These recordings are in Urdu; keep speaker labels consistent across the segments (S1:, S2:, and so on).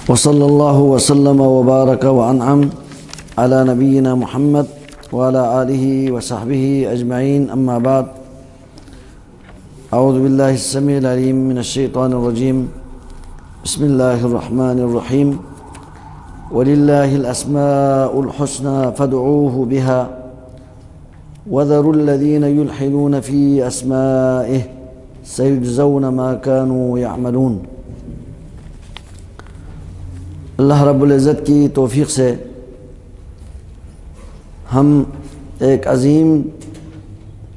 S1: وصلی اللہ وسلم وبارک وانعم علی نبینا محمد وعلی آلہ وصحبہ اجمعین، اما بعد۔ اعوذ باللہ السمیع العلیم من الشیطان الرجیم، بسم اللہ الرحمن الرحیم۔ وَلِلَّهِ الْأَسْمَاءُ الْحُسْنَى فَادْعُوهُ بِهَا وَذَرُوا الَّذِينَ يُلْحِدُونَ فِي أَسْمَائِهِ سَيُجْزَوْنَ مَا كَانُوا يَعْمَلُونَ۔ اللہ رب العزت کی توفیق سے ہم ایک عظیم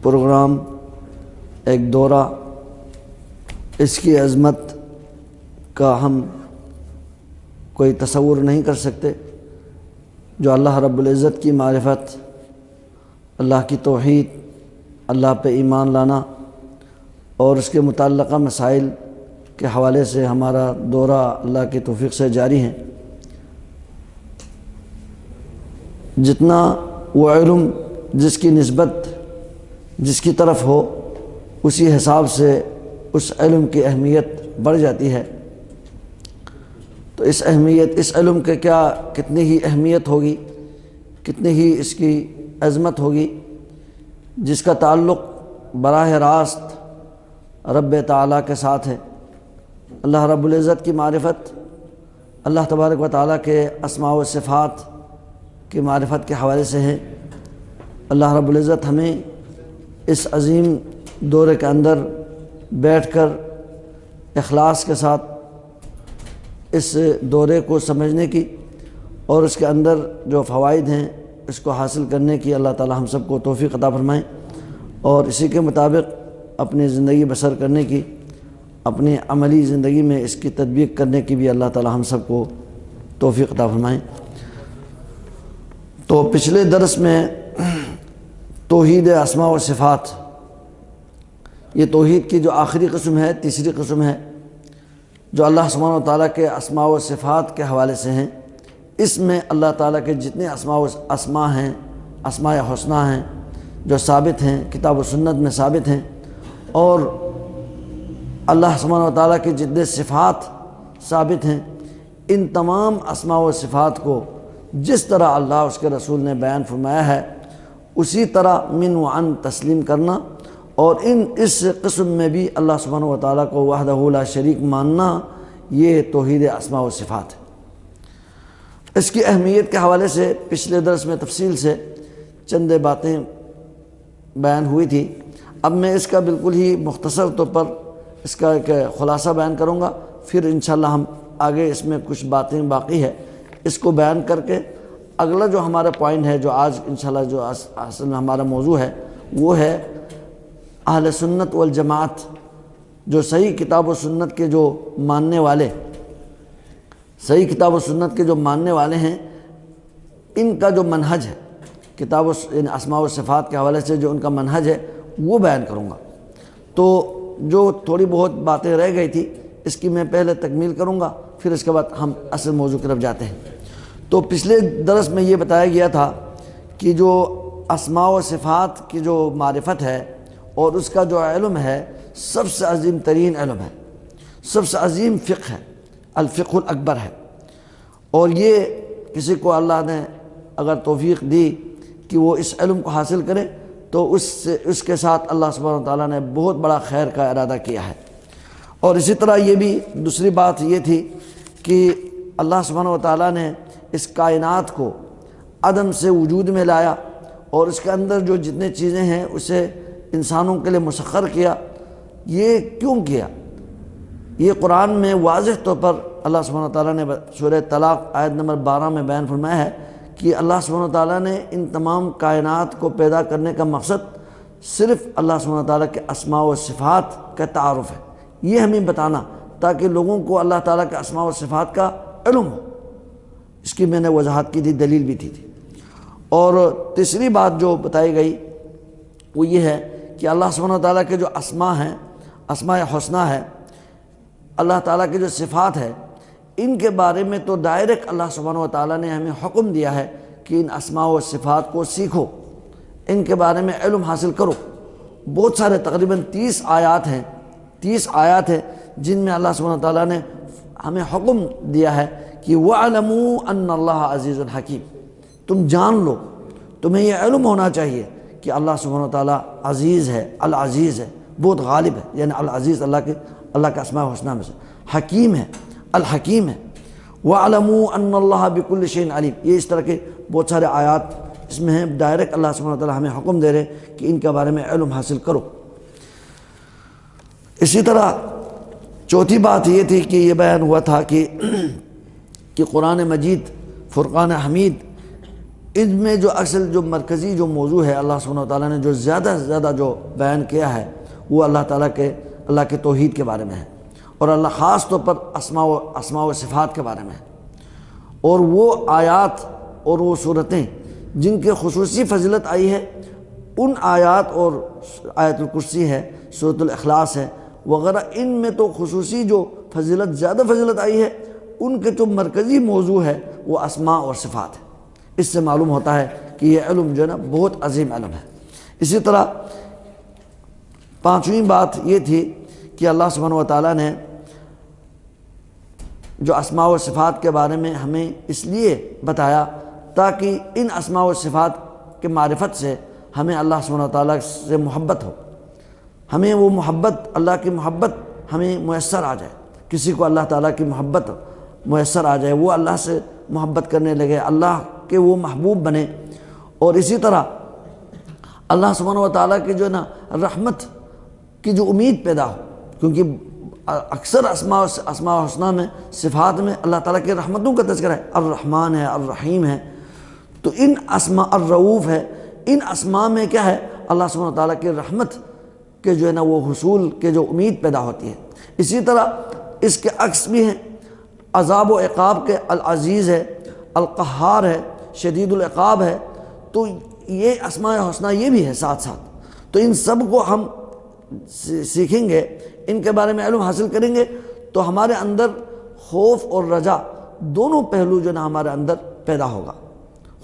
S1: پروگرام، ایک دورہ، اس کی عظمت کا ہم کوئی تصور نہیں کر سکتے، جو اللہ رب العزت کی معرفت، اللہ کی توحید، اللہ پہ ایمان لانا اور اس کے متعلقہ مسائل کے حوالے سے ہمارا دورہ اللہ کی توفیق سے جاری ہے۔ جتنا وہ علم جس کی نسبت جس کی طرف ہو، اسی حساب سے اس علم کی اہمیت بڑھ جاتی ہے۔ تو اس علم کے کتنی ہی اہمیت ہوگی، کتنی ہی اس کی عظمت ہوگی، جس کا تعلق براہ راست رب تعالیٰ کے ساتھ ہے۔ اللہ رب العزت کی معرفت، اللہ تبارک و تعالیٰ کے اسماء و صفات کی معرفت کے حوالے سے ہے۔ اللہ رب العزت ہمیں اس عظیم دورے کے اندر بیٹھ کر اخلاص کے ساتھ اس دورے کو سمجھنے کی اور اس کے اندر جو فوائد ہیں اس کو حاصل کرنے کی اللہ تعالی ہم سب کو توفیق عطا فرمائیں، اور اسی کے مطابق اپنی زندگی بسر کرنے کی، اپنی عملی زندگی میں اس کی تطبیق کرنے کی بھی اللہ تعالی ہم سب کو توفیق عطا فرمائیں۔ تو پچھلے درس میں توحید اسماء و صفات، یہ توحید کی جو آخری قسم ہے، تیسری قسم ہے، جو اللہ سبحانہ و تعالیٰ کے اسماء و صفات کے حوالے سے ہیں۔ اس میں اللہ تعالیٰ کے جتنے اسماء ہیں، اسماء حسنہ ہیں، جو ثابت ہیں، کتاب و سنت میں ثابت ہیں، اور اللہ سبحانہ و تعالیٰ کے جتنے صفات ثابت ہیں، ان تمام اسماء و صفات کو جس طرح اللہ اس کے رسول نے بیان فرمایا ہے، اسی طرح من و عن تسلیم کرنا، اور اس قسم میں بھی اللہ سبحانہ و تعالیٰ کو وحدہ لا شریک ماننا، یہ توحید اسماء و صفات ہے۔ اس کی اہمیت کے حوالے سے پچھلے درس میں تفصیل سے چند باتیں بیان ہوئی تھی۔ اب میں اس کا بالکل ہی مختصر طور پر اس کا ایک خلاصہ بیان کروں گا، پھر انشاءاللہ ہم آگے اس میں کچھ باتیں باقی ہے اس کو بیان کر کے اگلا جو ہمارا پوائنٹ ہے، جو آج انشاءاللہ جو اصل میں ہمارا موضوع ہے، وہ ہے اہل سنت والجماعت، جو صحیح کتاب و سنت کے جو ماننے والے، صحیح کتاب و سنت کے جو ماننے والے ہیں، ان کا جو منہج ہے کتاب و اسماء و صفات کے حوالے سے، جو ان کا منہج ہے وہ بیان کروں گا۔ تو جو تھوڑی بہت باتیں رہ گئی تھی، اس کی میں پہلے تکمیل کروں گا، پھر اس کے بعد ہم اصل موضوع کی طرف جاتے ہیں۔ تو پچھلے درس میں یہ بتایا گیا تھا کہ جو اسماء و صفات کی جو معرفت ہے اور اس کا جو علم ہے، سب سے عظیم ترین علم ہے، سب سے عظیم فقہ ہے، الفقہ الاکبر ہے، اور یہ کسی کو اللہ نے اگر توفیق دی کہ وہ اس علم کو حاصل کرے، تو اس کے ساتھ اللہ سبحانہ و تعالیٰ نے بہت بڑا خیر کا ارادہ کیا ہے۔ اور اسی طرح یہ بھی دوسری بات یہ تھی کہ اللہ سبحانہ و تعالیٰ نے اس کائنات کو عدم سے وجود میں لایا، اور اس کے اندر جو جتنے چیزیں ہیں اسے انسانوں کے لیے مسخر کیا۔ یہ کیوں کیا؟ یہ قرآن میں واضح طور پر اللہ سبحانہ و تعالیٰ نے سورہ طلاق آیت نمبر 12 میں بیان فرمایا ہے کہ اللہ سبحانہ و تعالیٰ نے ان تمام کائنات کو پیدا کرنے کا مقصد صرف اللہ سبحانہ و تعالیٰ کے اسماء و صفات کا تعارف ہے، یہ ہمیں بتانا، تاکہ لوگوں کو اللہ تعالیٰ کے اسماء و صفات کا علم ہو۔ اس کی میں نے وضاحت کی تھی، دلیل بھی تھی۔ اور تیسری بات جو بتائی گئی وہ یہ ہے کہ اللہ سبحانہ و تعالیٰ کے جو اسماء ہیں، اسماء حسنہ ہے، اللہ تعالیٰ کے جو صفات ہے، ان کے بارے میں تو ڈائریکٹ اللہ سبحانہ و تعالیٰ نے ہمیں حکم دیا ہے کہ ان اسماء و صفات کو سیکھو، ان کے بارے میں علم حاصل کرو۔ بہت سارے تقریباً 30 آیات ہیں جن میں اللہ سبحانہ وتعالیٰ نے ہمیں حکم دیا ہے کہ وَاعْلَمُوا أَنَّ اللَّهَ عَزِيزٌ حَكِيمٌ، تم جان لو، تمہیں یہ علم ہونا چاہیے کہ اللہ سبحانہ وتعالیٰ عزیز ہے، العزیز ہے، بہت غالب ہے، یعنی العزیز اللہ کے اسماء الحسنی میں سے، حکیم ہے، الحکیم ہے۔ وَاعْلَمُوا أَنَّ اللَّهَ بِكُلِّ شَيْءٍ عَلِيمٌ، یہ اس طرح کے بہت سارے آیات اس میں ہیں، ڈائریکٹ اللہ سبحانہ وتعالیٰ ہمیں حکم دے رہے کہ ان کے بارے میں علم حاصل کرو۔ اسی طرح چوتھی بات یہ تھی کہ یہ بیان ہوا تھا کہ قرآن مجید، فرقان حمید، ان میں جو اصل جو مرکزی جو موضوع ہے اللہ سبحانہ وتعالیٰ نے جو زیادہ سے زیادہ جو بیان کیا ہے وہ اللہ کے توحید کے بارے میں ہے، اور اللہ خاص طور پر اسماء و صفات کے بارے میں ہے۔ اور وہ آیات اور وہ صورتیں جن کے خصوصی فضیلت آئی ہے، ان آیات اور آیت الکرسی ہے، سورۃ الاخلاص ہے وغیرہ، ان میں تو خصوصی جو فضیلت، زیادہ فضیلت آئی ہے، ان کے جو مرکزی موضوع ہے وہ اسماء اور صفات ہے۔ اس سے معلوم ہوتا ہے کہ یہ علم جو ہے نا بہت عظیم علم ہے۔ اسی طرح پانچویں بات یہ تھی کہ اللہ سبحانہ وتعالیٰ نے جو اسماء و صفات کے بارے میں ہمیں اس لیے بتایا تاکہ ان اسماء و صفات کے معرفت سے ہمیں اللہ سبحانہ وتعالیٰ سے محبت ہو، ہمیں وہ محبت، اللہ کی محبت ہمیں میسر آ جائے، کسی کو اللہ تعالیٰ کی محبت میسر آ جائے، وہ اللہ سے محبت کرنے لگے، اللہ کے وہ محبوب بنے۔ اور اسی طرح اللہ سبحانہ وتعالیٰ کی جو ہے نا رحمت کی جو امید پیدا ہو، کیونکہ اکثر اسماء الحسنی میں، صفات میں اللہ تعالیٰ کی رحمتوں کا تذکرہ ہے، الرحمن ہے، الرحیم ہے، تو ان اسماء، الرؤوف ہے، ان اسماء میں کیا ہے؟ اللہ سبحانہ وتعالیٰ کی رحمت کے جو ہے نا وہ حصول کے جو امید پیدا ہوتی ہے۔ اسی طرح اس کے عکس بھی ہیں، عذاب و عقاب کے، العزیز ہے، القہار ہے، شدید العقاب ہے، تو یہ اسماء الحسنی یہ بھی ہے ساتھ ساتھ۔ تو ان سب کو ہم سیکھیں گے، ان کے بارے میں علم حاصل کریں گے تو ہمارے اندر خوف اور رجا دونوں پہلو جو ہے نا ہمارے اندر پیدا ہوگا،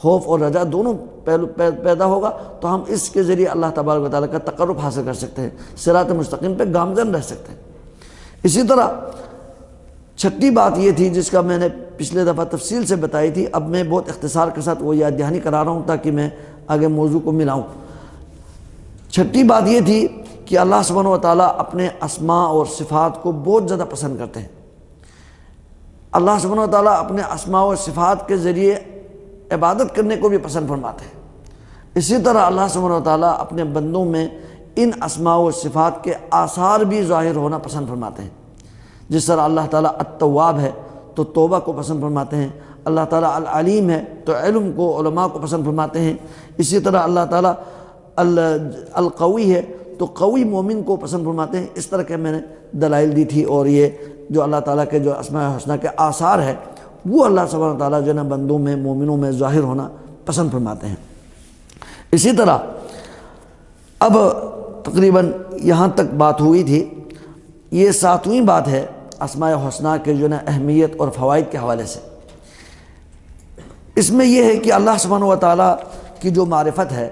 S1: خوف اور رجا دونوں پہلو پیدا ہوگا، تو ہم اس کے ذریعے اللہ تبارک و تعالیٰ کا تقرب حاصل کر سکتے ہیں، صراط مستقیم پہ گامزن رہ سکتے ہیں۔ اسی طرح چھٹی بات یہ تھی جس کا میں نے پچھلے دفعہ تفصیل سے بتائی تھی، اب میں بہت اختصار کے ساتھ وہ یاد دہانی کرا رہا ہوں تاکہ میں آگے موضوع کو ملاؤں۔ چھٹی بات یہ تھی کہ اللہ سبحانہ و تعالیٰ اپنے اسماء اور صفات کو بہت زیادہ پسند کرتے ہیں۔ اللہ سبحانہ و تعالیٰ اپنے اسماء و صفات کے ذریعے عبادت کرنے کو بھی پسند فرماتے ہیں۔ اسی طرح اللہ سبحانہ و تعالیٰ اپنے بندوں میں ان اسماء و صفات کے آثار بھی ظاہر ہونا پسند فرماتے ہیں۔ جس طرح اللہ تعالیٰ التواب ہے تو توبہ کو پسند فرماتے ہیں، اللہ تعالیٰ العلیم ہے تو علم کو، علماء کو پسند فرماتے ہیں، اسی طرح اللہ تعالیٰ القوی ہے تو قوی مومن کو پسند فرماتے ہیں۔ اس طرح کے میں نے دلائل دی تھی، اور یہ جو اللہ تعالیٰ کے جو اسماء الحسنی کے آثار ہے وہ اللہ سبحانہ و تعالیٰ جو ہے نا بندوں میں، مومنوں میں ظاہر ہونا پسند فرماتے ہیں۔ اسی طرح اب تقریباً یہاں تک بات ہوئی تھی، یہ ساتویں بات ہے اسماء الحسنی کے جو ہے نا اہمیت اور فوائد کے حوالے سے۔ اس میں یہ ہے کہ اللہ سبحانہ و تعالیٰ کی جو معرفت ہے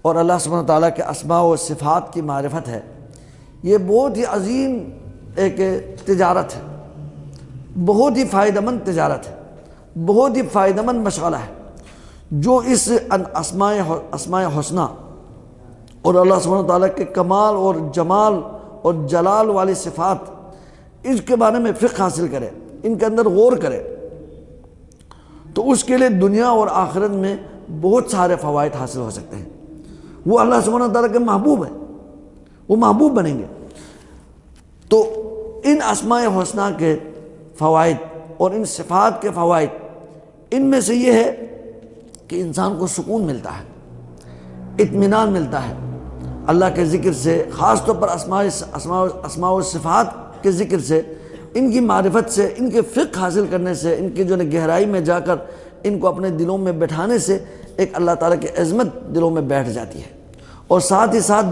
S1: اور اللہ سبحانہ و تعالیٰ کے اسماء و صفات کی معرفت ہے، یہ بہت ہی عظیم ایک تجارت ہے، بہت ہی فائدہ مند تجارت ہے، بہت ہی فائدہ مند مشغلہ ہے۔ جو اس اسماء حسنی اور اللہ سبحانہ و تعالیٰ کے کمال اور جمال اور جلال والی صفات، اس کے بارے میں فقہ حاصل کرے، ان کے اندر غور کرے، تو اس کے لیے دنیا اور آخرت میں بہت سارے فوائد حاصل ہو سکتے ہیں۔ وہ اللہ سبحانہ و تعالیٰ کے محبوب ہیں، وہ محبوب بنیں گے۔ تو ان اسماء الحسنی کے فوائد اور ان صفات کے فوائد، ان میں سے یہ ہے کہ انسان کو سکون ملتا ہے، اطمینان ملتا ہے اللہ کے ذکر سے، خاص طور پر اسماء و صفات کے ذکر سے، ان کی معرفت سے، ان کے فقہ حاصل کرنے سے، ان کی جو گہرائی میں جا کر ان کو اپنے دلوں میں بٹھانے سے ایک اللہ تعالیٰ کی عظمت دلوں میں بیٹھ جاتی ہے۔ اور ساتھ ہی ساتھ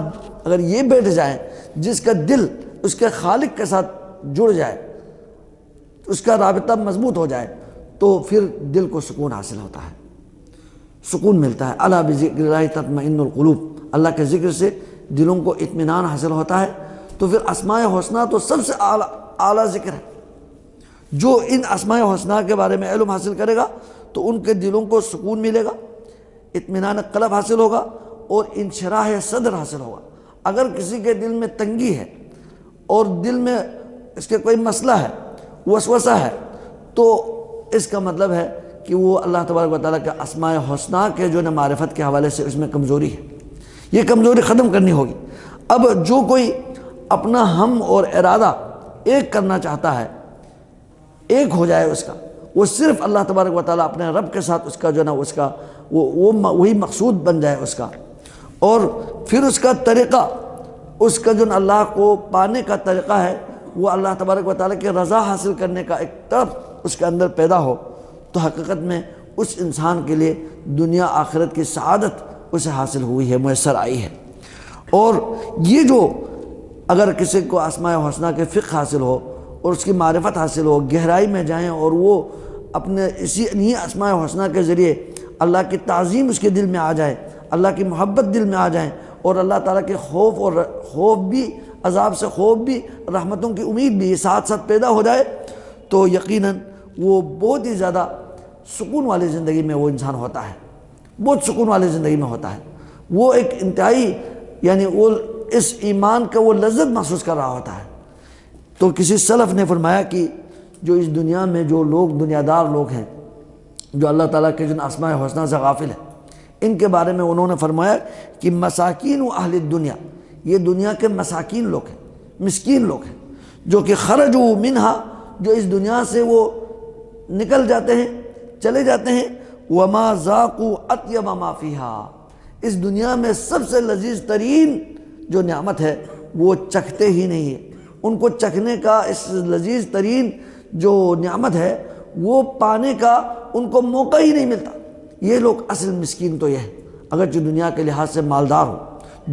S1: اگر یہ بیٹھ جائے، جس کا دل اس کے خالق کے ساتھ جڑ جائے، اس کا رابطہ مضبوط ہو جائے، تو پھر دل کو سکون حاصل ہوتا ہے، سکون ملتا ہے۔ الا بذکر اللہ تطمئن القلوب، اللہ کے ذکر سے دلوں کو اطمینان حاصل ہوتا ہے۔ تو پھر اسماء الحسنی تو سب سے اعلیٰ اعلیٰ ذکر ہے۔ جو ان اسماء حسنہ کے بارے میں علم حاصل کرے گا تو ان کے دلوں کو سکون ملے گا، اطمینان قلب حاصل ہوگا اور انشراح صدر حاصل ہوگا۔ اگر کسی کے دل میں تنگی ہے اور دل میں اس کے کوئی مسئلہ ہے، وسوسہ ہے، تو اس کا مطلب ہے کہ وہ اللہ تبارک و تعالیٰ کے اسماء حسنہ کے جو معرفت کے حوالے سے اس میں کمزوری ہے، یہ کمزوری ختم کرنی ہوگی۔ اب جو کوئی اپنا ہم اور ارادہ ایک کرنا چاہتا ہے، ایک ہو جائے اس کا، وہ صرف اللہ تبارک و تعالیٰ اپنے رب کے ساتھ اس کا جو اس کا وہی مقصود بن جائے اس کا، اور پھر اس کا طریقہ، اس کا جو اللہ کو پانے کا طریقہ ہے وہ اللہ تبارک و تعالیٰ کی رضا حاصل کرنے کا ایک طرف اس کے اندر پیدا ہو، تو حقیقت میں اس انسان کے لیے دنیا آخرت کی سعادت اسے حاصل ہوئی ہے، میسر آئی ہے۔ اور یہ جو اگر کسی کو اسماء حسنہ کے فقہ حاصل ہو اور اس کی معرفت حاصل ہو، گہرائی میں جائیں اور وہ اپنے انہی اسماء حسنہ کے ذریعے اللہ کی تعظیم اس کے دل میں آ جائے، اللہ کی محبت دل میں آ جائیں، اور اللہ تعالیٰ کے خوف بھی، عذاب سے خوف بھی، رحمتوں کی امید بھی ساتھ ساتھ پیدا ہو جائے، تو یقیناً وہ بہت ہی زیادہ سکون والی زندگی میں وہ انسان ہوتا ہے، بہت سکون والی زندگی میں ہوتا ہے۔ وہ ایک انتہائی یعنی وہ اس ایمان کا وہ لذت محسوس کر رہا ہوتا ہے۔ تو کسی سلف نے فرمایا کہ جو اس دنیا میں جو لوگ دنیا دار لوگ ہیں، جو اللہ تعالیٰ کے جن اسماء حسنہ سے غافل ہیں، ان کے بارے میں انہوں نے فرمایا کہ مساکین و اہل الدنیا، یہ دنیا کے مساکین لوگ ہیں، مسکین لوگ ہیں، جو کہ خرجوا منہا، جو اس دنیا سے وہ نکل جاتے ہیں، چلے جاتے ہیں، وما ذاقوا اطیب ما فیہا، اس دنیا میں سب سے لذیذ ترین جو نعمت ہے وہ چکھتے ہی نہیں ہے، ان کو چکھنے کا اس لذیذ ترین جو نعمت ہے وہ پانے کا ان کو موقع ہی نہیں ملتا۔ یہ لوگ اصل مسکین تو یہ ہے، اگرچہ دنیا کے لحاظ سے مالدار ہو،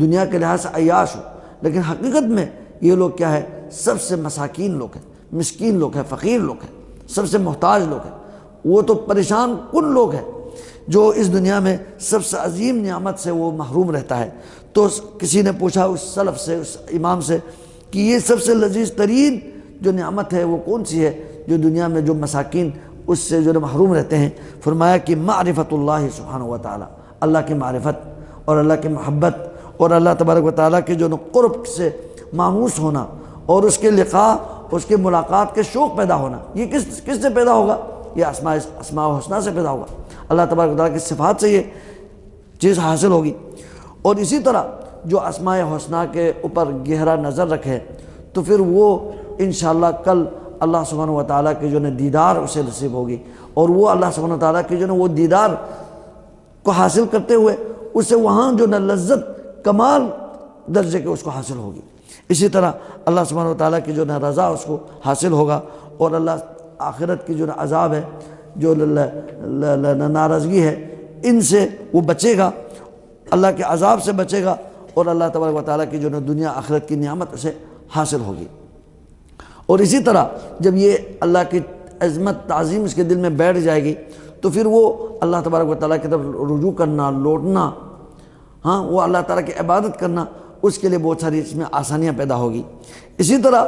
S1: دنیا کے لحاظ سے عیاش ہو، لیکن حقیقت میں یہ لوگ کیا ہے؟ سب سے مساکین لوگ ہیں، مسکین لوگ ہیں، فقیر لوگ ہیں، سب سے محتاج لوگ ہیں۔ وہ تو پریشان کن لوگ ہیں جو اس دنیا میں سب سے عظیم نعمت سے وہ محروم رہتا ہے۔ تو کسی نے پوچھا اس سلف سے، اس امام سے، کہ یہ سب سے لذیذ ترین جو نعمت ہے وہ کون سی ہے جو دنیا میں جو مساکین اس سے جو محروم رہتے ہیں؟ فرمایا کہ معرفت اللہ سبحانہ و تعالی، اللہ کی معرفت اور اللہ کی محبت اور اللہ تبارک و تعالیٰ کے جو قرب سے مانوس ہونا اور اس کے لقاء، اس کے ملاقات کے شوق پیدا ہونا۔ یہ کس سے پیدا ہوگا؟ یہ اسماء و حسنہ سے پیدا ہوگا، اللہ تبارک و تعالیٰ کی صفات سے یہ چیز حاصل ہوگی۔ اور اسی طرح جو اسماء حسنہ کے اوپر گہرا نظر رکھے تو پھر وہ انشاءاللہ کل اللہ سبحانہ و تعالیٰ کے جو دیدار اسے نصیب ہوگی، اور وہ اللہ سبحانہ و تعالیٰ کے جو وہ دیدار کو حاصل کرتے ہوئے اسے وہاں جو لذت کمال درجے کے اس کو حاصل ہوگی۔ اسی طرح اللہ سبحانہ و تعالیٰ کی جو رضا اس کو حاصل ہوگا، اور اللہ آخرت کی جو عذاب ہے، جو ناراضگی ہے، ان سے وہ بچے گا، اللہ کے عذاب سے بچے گا، اور اللہ تبارک و تعالیٰ کی جو دنیا آخرت کی نعمت اسے حاصل ہوگی۔ اور اسی طرح جب یہ اللہ کی عظمت تعظیم اس کے دل میں بیٹھ جائے گی تو پھر وہ اللہ تبارک و تعالیٰ کی طرف رجوع کرنا، لوٹنا، وہ اللہ تعالیٰ کی عبادت کرنا، اس کے لیے بہت ساری اس میں آسانیاں پیدا ہوگی۔ اسی طرح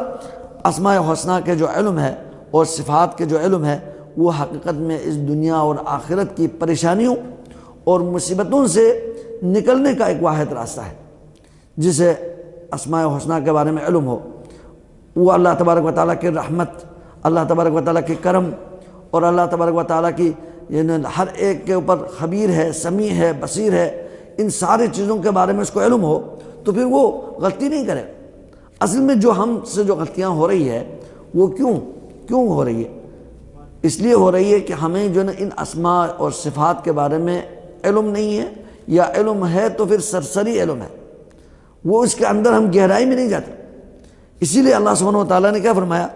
S1: اسماء حسنہ کے جو علم ہے اور صفات کے جو علم ہے وہ حقیقت میں اس دنیا اور آخرت کی پریشانیوں اور مصیبتوں سے نکلنے کا ایک واحد راستہ ہے۔ جسے اسماء حسنہ کے بارے میں علم ہو، وہ اللہ تبارک و تعالیٰ کی رحمت، اللہ تبارک و تعالیٰ کی کرم اور اللہ تبارک و تعالیٰ کی ہر ایک کے اوپر خبیر ہے، سمیع ہے، بصیر ہے، ان ساری چیزوں کے بارے میں اس کو علم ہو تو پھر وہ غلطی نہیں کرے۔ اصل میں جو ہم سے جو غلطیاں ہو رہی ہے وہ کیوں ہو رہی ہے؟ اس لیے ہو رہی ہے کہ ہمیں جو ان اسماء اور صفات کے بارے میں علم نہیں ہے، یا علم ہے تو پھر سرسری علم ہے، وہ اس کے اندر ہم گہرائی میں نہیں جاتے۔ اسی لیے اللہ سبحانہ و تعالیٰ نے کیا فرمایا؟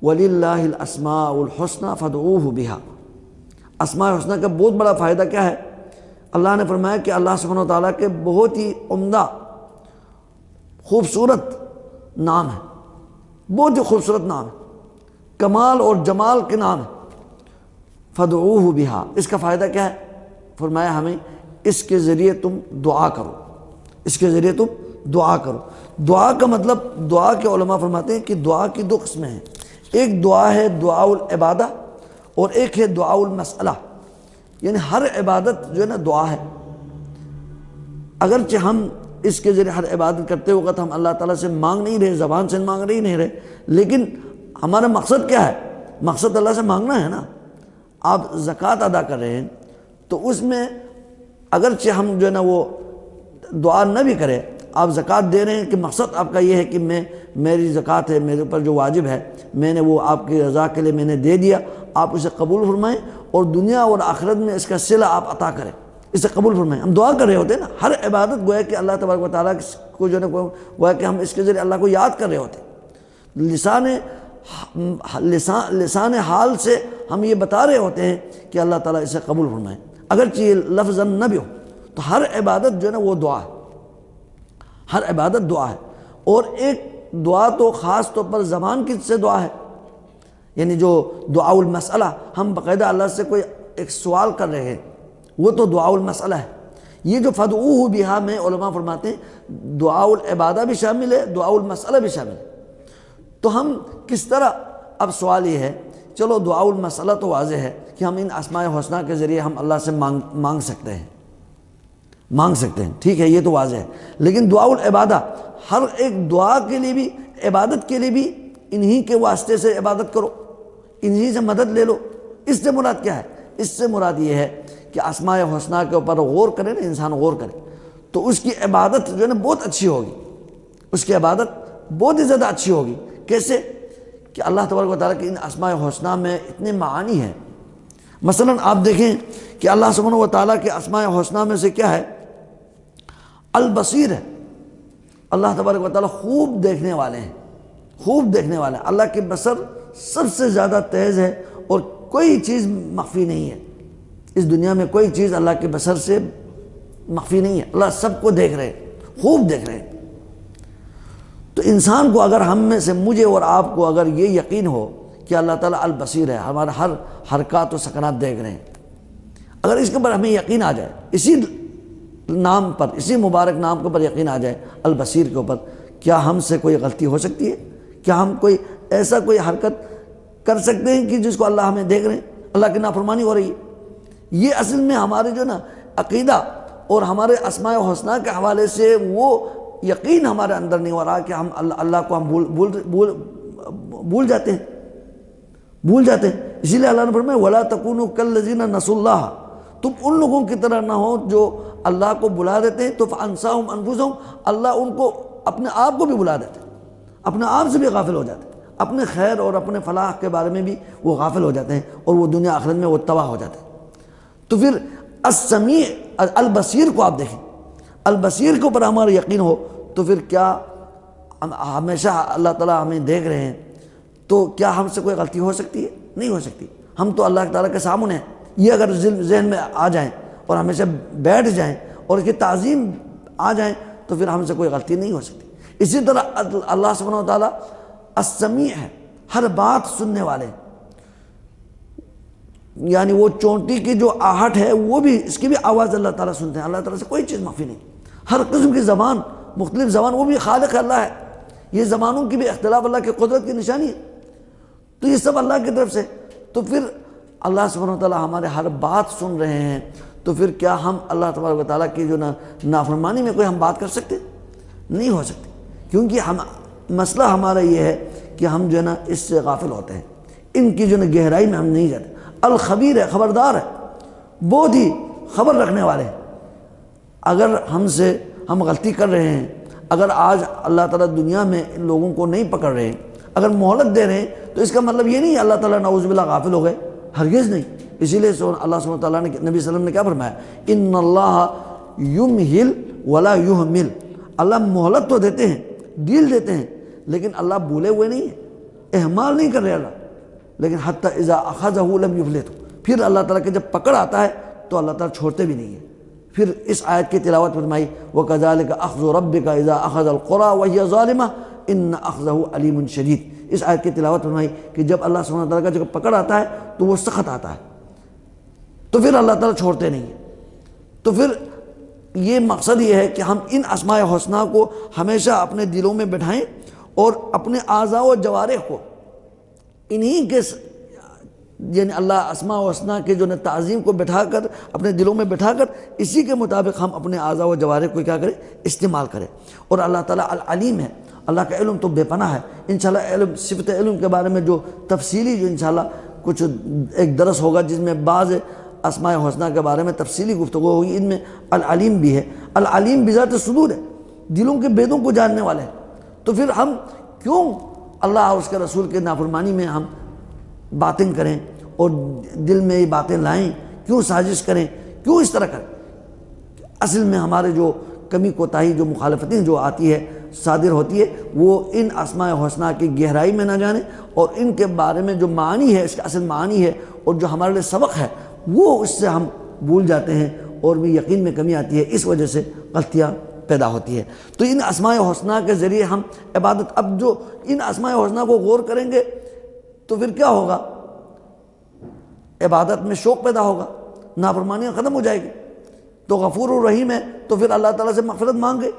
S1: وَلِلَّهِ الْأَسْمَاءُ الْحُسْنَى فَادْعُوهُ بِهَا۔ اسماء حسنہ کا بہت بڑا فائدہ کیا ہے؟ اللہ نے فرمایا کہ اللہ سبحانہ و تعالیٰ کے بہت ہی عمدہ خوبصورت نام ہے، بہت ہی خوبصورت نام ہے، کمال اور جمال کے نام ہے۔ فَادْعُوهُ بِهَا، اس کا فائدہ کیا ہے؟ فرمایا ہمیں اس کے ذریعے تم دعا کرو، اس کے ذریعے تم دعا کرو۔ دعا کا مطلب، دعا کے علماء فرماتے ہیں کہ دعا کی دو قسمیں ہیں، ایک دعا ہے دعاء العبادہ اور ایک ہے دعاء المسئلہ، یعنی ہر عبادت جو ہے نا دعا ہے۔ اگرچہ ہم اس کے ذریعے ہر عبادت کرتے وقت ہم اللہ تعالیٰ سے مانگ نہیں رہے، زبان سے مانگ نہیں رہے، لیکن ہمارا مقصد کیا ہے؟ مقصد اللہ سے مانگنا ہے نا۔ آپ زکوٰۃ ادا کر رہے ہیں تو اس میں اگرچہ ہم جو ہے نا وہ دعا نہ بھی کرے، آپ زکوٰۃ دے رہے ہیں کہ مقصد آپ کا یہ ہے کہ میری زکوٰۃ ہے، میرے اوپر جو واجب ہے میں نے وہ آپ کی رضا کے لیے میں نے دے دیا، آپ اسے قبول فرمائیں اور دنیا اور آخرت میں اس کا صلہ آپ عطا کریں، اسے قبول فرمائیں۔ ہم دعا کر رہے ہوتے ہیں نا، ہر عبادت گویا کہ اللہ تبارک و تعالیٰ کو جو ہے نا گویا کہ ہم اس کے ذریعے اللہ کو یاد کر رہے ہوتے ہیں۔ لسان حال سے ہم یہ بتا رہے ہوتے ہیں کہ اللہ تعالیٰ اسے قبول فرمائے، اگرچہ یہ لفظاً نہ بھی ہو۔ تو ہر عبادت جو ہے نا وہ دعا ہے، ہر عبادت دعا ہے۔ اور ایک دعا تو خاص طور پر زبان کی سے دعا ہے، یعنی جو دعاء المسئلہ، ہم باقاعدہ اللہ سے کوئی ایک سوال کر رہے ہیں، وہ تو دعاء المسئلہ ہے۔ یہ جو فدعوہ بہا میں علماء فرماتے ہیں دعاء العبادہ بھی شامل ہے، دعاء المسئلہ بھی شامل ہے۔ تو ہم کس طرح، اب سوال یہ ہے، چلو دعاء المسئلہ تو واضح ہے کہ ہم ان اسماء حسنہ کے ذریعے ہم اللہ سے مانگ سکتے ہیں، ٹھیک ہے، یہ تو واضح ہے۔ لیکن دعاء العبادہ، ہر ایک دعا کے لیے بھی، عبادت کے لیے بھی انہی کے واسطے سے عبادت کرو، انہی سے مدد لے لو۔ اس سے مراد کیا ہے؟ اس سے مراد یہ ہے کہ اسماء حسنہ کے اوپر غور کرے نا، انسان غور کرے تو اس کی عبادت جو ہے نا بہت اچھی ہوگی، اس کی عبادت بہت ہی زیادہ اچھی ہوگی۔ کیسے؟ کہ اللہ تبارک و تعالیٰ کی ان اسماء حسنہ میں اتنے معانی ہیں۔ مثلا آپ دیکھیں کہ اللہ سبحانہ و تعالیٰ کے اسماء حسنہ میں سے کیا ہے؟ البصیر ہے۔ اللہ تبارک و تعالیٰ خوب دیکھنے والے ہیں، خوب دیکھنے والے ہیں۔ اللہ کی بصر سب سے زیادہ تیز ہے اور کوئی چیز مخفی نہیں ہے، اس دنیا میں کوئی چیز اللہ کی بصر سے مخفی نہیں ہے، اللہ سب کو دیکھ رہے ہیں، خوب دیکھ رہے ہیں۔ تو انسان کو اگر ہم میں سے، مجھے اور آپ کو اگر یہ یقین ہو کہ اللہ تعالیٰ البصیر ہے، ہمارا ہر حرکات و سکنات دیکھ رہے ہیں، اگر اس کے اوپر ہمیں یقین آ جائے، اسی نام پر، اسی مبارک نام کے اوپر یقین آ جائے البصیر کے اوپر، کیا ہم سے کوئی غلطی ہو سکتی ہے؟ کیا ہم کوئی ایسا کوئی حرکت کر سکتے ہیں کہ جس کو اللہ ہمیں دیکھ رہے ہیں، اللہ کی نافرمانی ہو رہی ہے؟ یہ اصل میں ہمارے جو نا عقیدہ اور ہمارے اسماء حسنہ کے حوالے سے وہ یقین ہمارے اندر نہیں ہو رہا کہ ہم اللہ کو ہم بھول جاتے ہیں۔ اسی لیے اللہ نے فرمایا وَلَا تَكُونُوا كَالَّذِينَ نَسُوا اللَّهَ، تم ان لوگوں کی طرح نہ ہو جو اللہ کو بلا دیتے ہیں تو فَأَنْسَاهُمْ أَنفُسَهُمْ، اللہ ان کو اپنے آپ کو بھی بلا دیتے ہیں، اپنے آپ سے بھی غافل ہو جاتے ہیں، اپنے خیر اور اپنے فلاح کے بارے میں بھی وہ غافل ہو جاتے ہیں اور وہ دنیا آخرت میں وہ تباہ ہو جاتے ہیں۔ تو پھر السمیع البصیر کو آپ دیکھیں، البصیر کے اوپر ہمارا یقین ہو تو پھر کیا ہمیشہ اللہ تعالیٰ ہمیں دیکھ رہے ہیں تو کیا ہم سے کوئی غلطی ہو سکتی ہے؟ نہیں ہو سکتی۔ ہم تو اللہ تعالیٰ کے سامنے ہیں، یہ اگر ذہن میں آ جائیں اور ہمیشہ بیٹھ جائیں اور اس کی تعظیم آ جائیں تو پھر ہم سے کوئی غلطی نہیں ہو سکتی۔ اسی طرح اللہ سبحانہ و تعالیٰ السمیع ہے، ہر بات سننے والے، یعنی وہ چونٹی کی جو آہٹ ہے وہ بھی، اس کی بھی آواز اللہ تعالیٰ سنتے ہیں، اللہ تعالیٰ سے کوئی چیز مخفی نہیں۔ ہر قسم کی زبان، مختلف زبان، وہ بھی خالق اللہ ہے، یہ زبانوں کی بھی اختلاف اللہ کی قدرت کی نشانی ہے، تو یہ سب اللہ کی طرف سے۔ تو پھر اللہ سبحانہ و تعالیٰ ہمارے ہر بات سن رہے ہیں، تو پھر کیا ہم اللہ تبارک و تعالیٰ کی جو نافرمانی میں کوئی ہم بات کر سکتے؟ نہیں ہو سکتی، کیونکہ مسئلہ ہمارا یہ ہے کہ ہم جو ہے نا اس سے غافل ہوتے ہیں، ان کی جو گہرائی میں ہم نہیں جاتے۔ الخبیر ہے، خبردار ہے، بہت ہی خبر رکھنے والے ہیں۔ اگر ہم غلطی کر رہے ہیں، اگر آج اللہ تعالیٰ دنیا میں ان لوگوں کو نہیں پکڑ رہے ہیں، اگر مہلت دے رہے ہیں، تو اس کا مطلب یہ نہیں ہے اللہ تعالیٰ نعوذ باللہ غافل ہو گئے، ہرگز نہیں۔ اسی لیے اللہ سبحانہ تعالیٰ نے، نبی صلی اللہ علیہ وسلم نے کیا فرمایا؟ ان اللہ یمہل ولا یہمل، اللہ مہلت تو دیتے ہیں، ڈیل دیتے ہیں، لیکن اللہ بھولے ہوئے نہیں ہیں، اہمال نہیں کر رہے اللہ، لیکن حتی اذا اخذہ لم یفلت، پھر اللہ تعالیٰ کے جب پکڑ آتا ہے تو اللہ تعالیٰ چھوڑتے بھی نہیں ہیں۔ پھر اس آیت کی تلاوت فرمائی وَكَذَلِكَ أَخْذُ رَبِّكَ إِذَا أَخَذَ الْقُرَىٰ وَهِيَ ظَالِمَةٌ إِنَّ أَخْذَهُ عَلِيمٌ شَدِيدٌ۔ اس آیت کی تلاوت فرمائی کہ جب اللہ سبحانہ تعالیٰ کا جب پکڑ آتا ہے تو وہ سخت آتا ہے، تو پھر اللہ تعالیٰ چھوڑتے نہیں ہیں۔ تو پھر یہ مقصد یہ ہے کہ ہم ان اسماء حسنہ کو ہمیشہ اپنے دلوں میں بٹھائیں اور اپنے اعضاء و جوارح کو انہی کے یعنی اللہ اسماء حسنہ کے جو تعظیم کو بٹھا کر اپنے دلوں میں بٹھا کر اسی کے مطابق ہم اپنے اعضاء و جوارح کو کیا کریں، استعمال کریں۔ اور اللہ تعالیٰ العلیم ہے، اللہ کا علم تو بے پناہ ہے۔ انشاءاللہ علم، صفت علم کے بارے میں جو تفصیلی جو انشاءاللہ کچھ ایک درس ہوگا جس میں بعض اسماء حسنہ کے بارے میں تفصیلی گفتگو ہوگی، ان میں العلیم بھی ہے۔ العلیم بذات صدور ہے، دلوں کے بیدوں کو جاننے والے ہیں۔ تو پھر ہم کیوں اللہ اور اس کے رسول کے نافرمانی میں ہم باتیں کریں اور دل میں یہ باتیں لائیں، کیوں سازش کریں، کیوں اس طرح کریں؟ اصل میں ہمارے جو کمی کوتاہی، جو مخالفتیں جو آتی ہے، صادر ہوتی ہے، وہ ان اسماء حسنہ کی گہرائی میں نہ جانے اور ان کے بارے میں جو معنی ہے، اس کا اصل معنی ہے اور جو ہمارے لیے سبق ہے، وہ اس سے ہم بھول جاتے ہیں اور بھی یقین میں کمی آتی ہے، اس وجہ سے غلطیاں پیدا ہوتی ہے۔ تو ان اسماء حسنہ کے ذریعے ہم عبادت، اب جو ان اسماء حسنہ کو غور کریں گے تو پھر کیا ہوگا؟ عبادت میں شوق پیدا ہوگا، نافرمانیاں ختم ہو جائے گی۔ تو غفور الرحیم ہے تو پھر اللہ تعالیٰ سے مغفرت مانگے،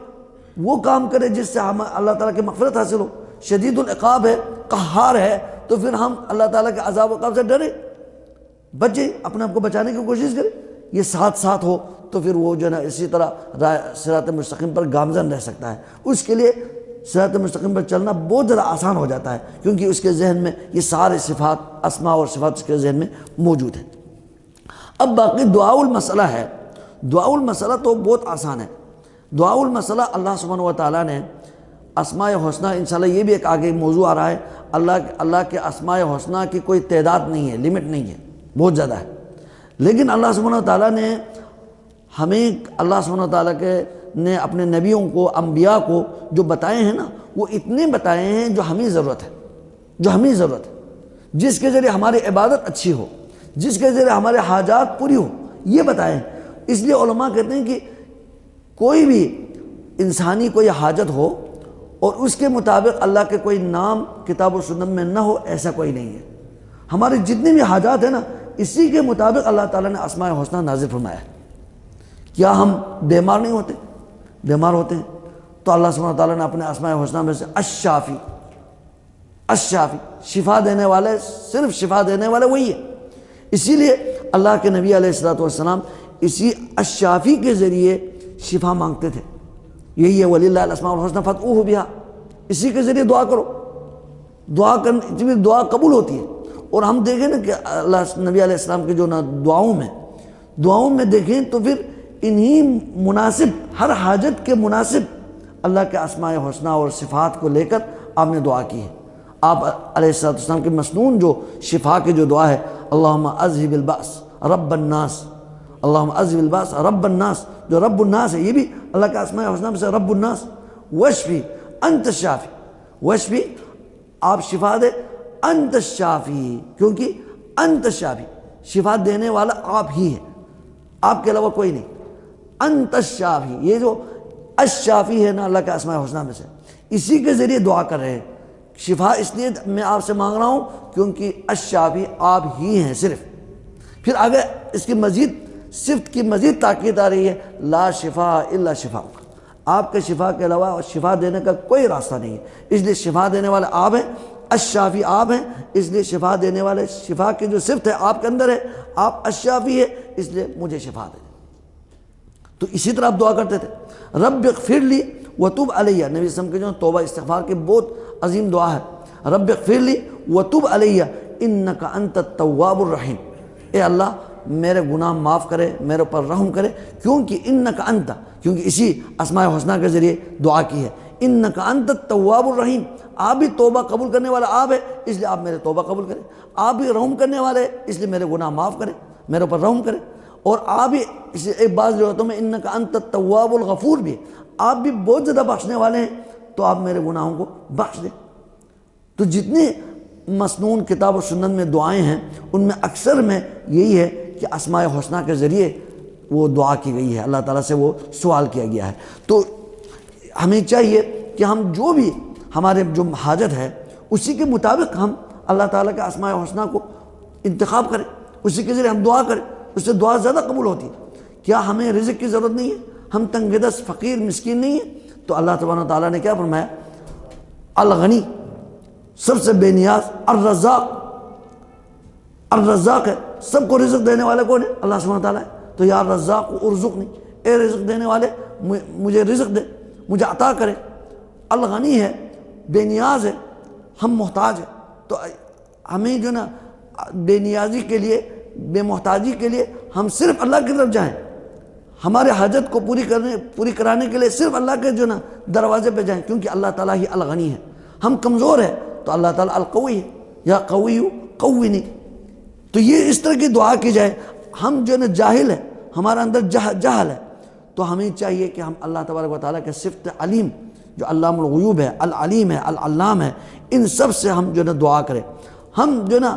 S1: وہ کام کرے جس سے ہم اللہ تعالیٰ کی مغفرت حاصل ہو۔ شدید العقاب ہے، قہار ہے، تو پھر ہم اللہ تعالیٰ کے عذاب و عقاب سے ڈرے، بچے، اپنے آپ کو بچانے کی کوشش کریں۔ یہ ساتھ ساتھ ہو تو پھر وہ جو ہے نا اسی طرح صراط مستقیم پر گامزن رہ سکتا ہے۔ اس کے لیے صراط مستقیم پر چلنا بہت زیادہ آسان ہو جاتا ہے، کیونکہ اس کے ذہن میں یہ سارے صفات، اسماء اور صفات اس کے ذہن میں موجود ہیں۔ اب باقی دعاء المسئلہ ہے۔ دعاء المسئلہ تو بہت آسان ہے۔ دعاء المسئلہ اللہ سبحانہ و تعالیٰ نے اسماء حسنہ، انشاءاللہ یہ بھی ایک آگے موضوع آ رہا ہے، اللہ کے اسماء حسنہ کی کوئی تعداد نہیں ہے، لمٹ نہیں ہے، بہت زیادہ ہے۔ لیکن اللہ سبحانہ و تعالیٰ نے ہمیں، اللہ سبحانہ و تعالیٰ نے اپنے نبیوں کو، انبیاء کو جو بتائے ہیں نا، وہ اتنے بتائے ہیں جو ہمیں ضرورت ہے، جو ہمیں ضرورت ہے، جس کے ذریعے ہماری عبادت اچھی ہو، جس کے ذریعے ہمارے حاجات پوری ہو، یہ بتائے ہیں۔ اس لیے علماء کہتے ہیں کہ کوئی بھی انسانی کوئی حاجت ہو اور اس کے مطابق اللہ کے کوئی نام کتاب و سنت میں نہ ہو، ایسا کوئی نہیں ہے۔ ہمارے جتنے بھی حاجات ہیں نا، اسی کے مطابق اللہ تعالیٰ نے اسماء حسنہ نازل فرمایا ہے۔ کیا ہم بیمار نہیں ہوتے؟ بیمار ہوتے ہیں، تو اللہ سبحانہ و تعالیٰ نے اپنے اسماء حسنہ میں سے الشافی، الشافی، شفا دینے والے، صرف شفا دینے والے وہی ہے۔ اسی لیے اللہ کے نبی علیہ الصلوۃ والسلام اسی الشافی کے ذریعے شفا مانگتے تھے۔ یہی ہے وَلِلَّهِ الْأَسْمَاءُ الْحُسْنَىٰ فَادْعُوهُ بِهَا، اسی کے ذریعے دعا کرو، دعا کرنے دعا قبول ہوتی ہے۔ اور ہم دیکھیں نا کہ اللہ نبی علیہ السلام کے جو نا دعاؤں میں دیکھیں تو پھر انہی مناسب، ہر حاجت کے مناسب اللہ کے اسماء حسنہ اور صفات کو لے کر آپ نے دعا کی ہے۔ آپ علیہ السلام کی مسنون جو شفا کی جو دعا ہے، اللہم اذہب الباس رب الناس، اللہم اذہب الباس رب الناس، جو رب الناس ہے یہ بھی اللہ کے اسماء حسنہ میں سے رب الناس، وشفی انت الشافی، وشفی آپ شفا دے، انت الشافی، کیونکہ انت الشافی، شفا دینے والا آپ ہی ہے، آپ کے علاوہ کوئی نہیں۔ انت الشافی، یہ جو الشافی ہے نا اللہ کے اسماء حسنہ میں سے، اسی کے ذریعے دعا کر رہے ہیں۔ شفا اس لیے میں آپ سے مانگ رہا ہوں کیونکہ الشافی آپ ہی ہیں صرف۔ پھر آگے اس کی مزید صفت کی مزید تاکید آ رہی ہے، لا شفا الا شفاؤک، آپ کے شفا کے علاوہ شفا دینے کا کوئی راستہ نہیں ہے، اس لیے شفا دینے والے آپ ہیں، الشافی آپ ہیں، اس لیے شفا دینے والے، شفا کی جو صفت ہے آپ کے اندر ہے، آپ الشافی ہے، اس لیے مجھے شفا دے۔ تو اسی طرح آپ دعا کرتے تھے، رب اغفر لی وتب علیہ، نبی صلی اللہ علیہ وسلم کے جو توبہ استغفار کی بہت عظیم دعا ہے، رب اغفر لی وتب علیہ انک انت التواب الرحیم، اے اللہ میرے گناہ معاف کرے، میرے اوپر رحم کرے، کیونکہ انک انت، کیونکہ اسی اسماء حسنہ کے ذریعے دعا کی ہے، انک انت التواب الرحیم، آپ بھی توبہ قبول کرنے والا آپ ہے، اس لیے آپ میرے توبہ قبول کریں، آپ بھی رحم کرنے والے، اس لیے میرے گناہ معاف کریں، میرے اوپر رحم کریں، اور آپ بھی ایک بعض روایتوں میں انک انت التواب الغفور بھی، آپ بھی بہت زیادہ بخشنے والے ہیں، تو آپ میرے گناہوں کو بخش دیں۔ تو جتنی مسنون کتاب و سنت میں دعائیں ہیں ان میں اکثر میں یہی ہے کہ اسماء حسنہ کے ذریعے وہ دعا کی گئی ہے، اللہ تعالیٰ سے وہ سوال کیا گیا ہے۔ تو ہمیں چاہیے کہ ہم جو بھی ہمارے جو حاجت ہے اسی کے مطابق ہم اللہ تعالیٰ کے اسماء حسنہ کو انتخاب کریں، اسی کے ذریعے ہم دعا کریں، اس سے دعا زیادہ قبول ہوتی ہے۔ کیا ہمیں رزق کی ضرورت نہیں ہے؟ ہم تنگ دست فقیر مسکین نہیں ہیں، تو اللہ تبارک و تعالیٰ نے کیا فرمایا؟ الغنی، سب سے بے نیاز، الرزاق، الرزاق ہے، سب کو رزق دینے والے کون ہے؟ اللہ سبحانہ تعالیٰ ہے۔ تو یا رزاق ارزقنی، اے رزق دینے والے مجھے رزق دے، مجھے عطا کرے۔ الغنی ہے، بے نیاز ہے، ہم محتاج ہیں، تو ہمیں جو نا بے نیازی کے لیے، بے محتاجی کے لیے ہم صرف اللہ کی طرف جائیں، ہمارے حاجت کو پوری کرانے کے لیے صرف اللہ کے جو نا دروازے پہ جائیں، کیونکہ اللہ تعالیٰ ہی الغنی ہے۔ ہم کمزور ہیں تو اللہ تعالیٰ القوی ہے، یا قوی قوینی۔ تو یہ اس طرح کی دعا کی جائے۔ ہم جو نا جاہل ہے، ہمارا اندر جہل ہے، تو ہمیں چاہیے کہ ہم اللہ تبارک و تعالیٰ کے صفت علیم، جو علام الغیوب ہے، العلیم ہے، العلام ہے، ان سب سے ہم جو نا دعا کریں۔ ہم جو نا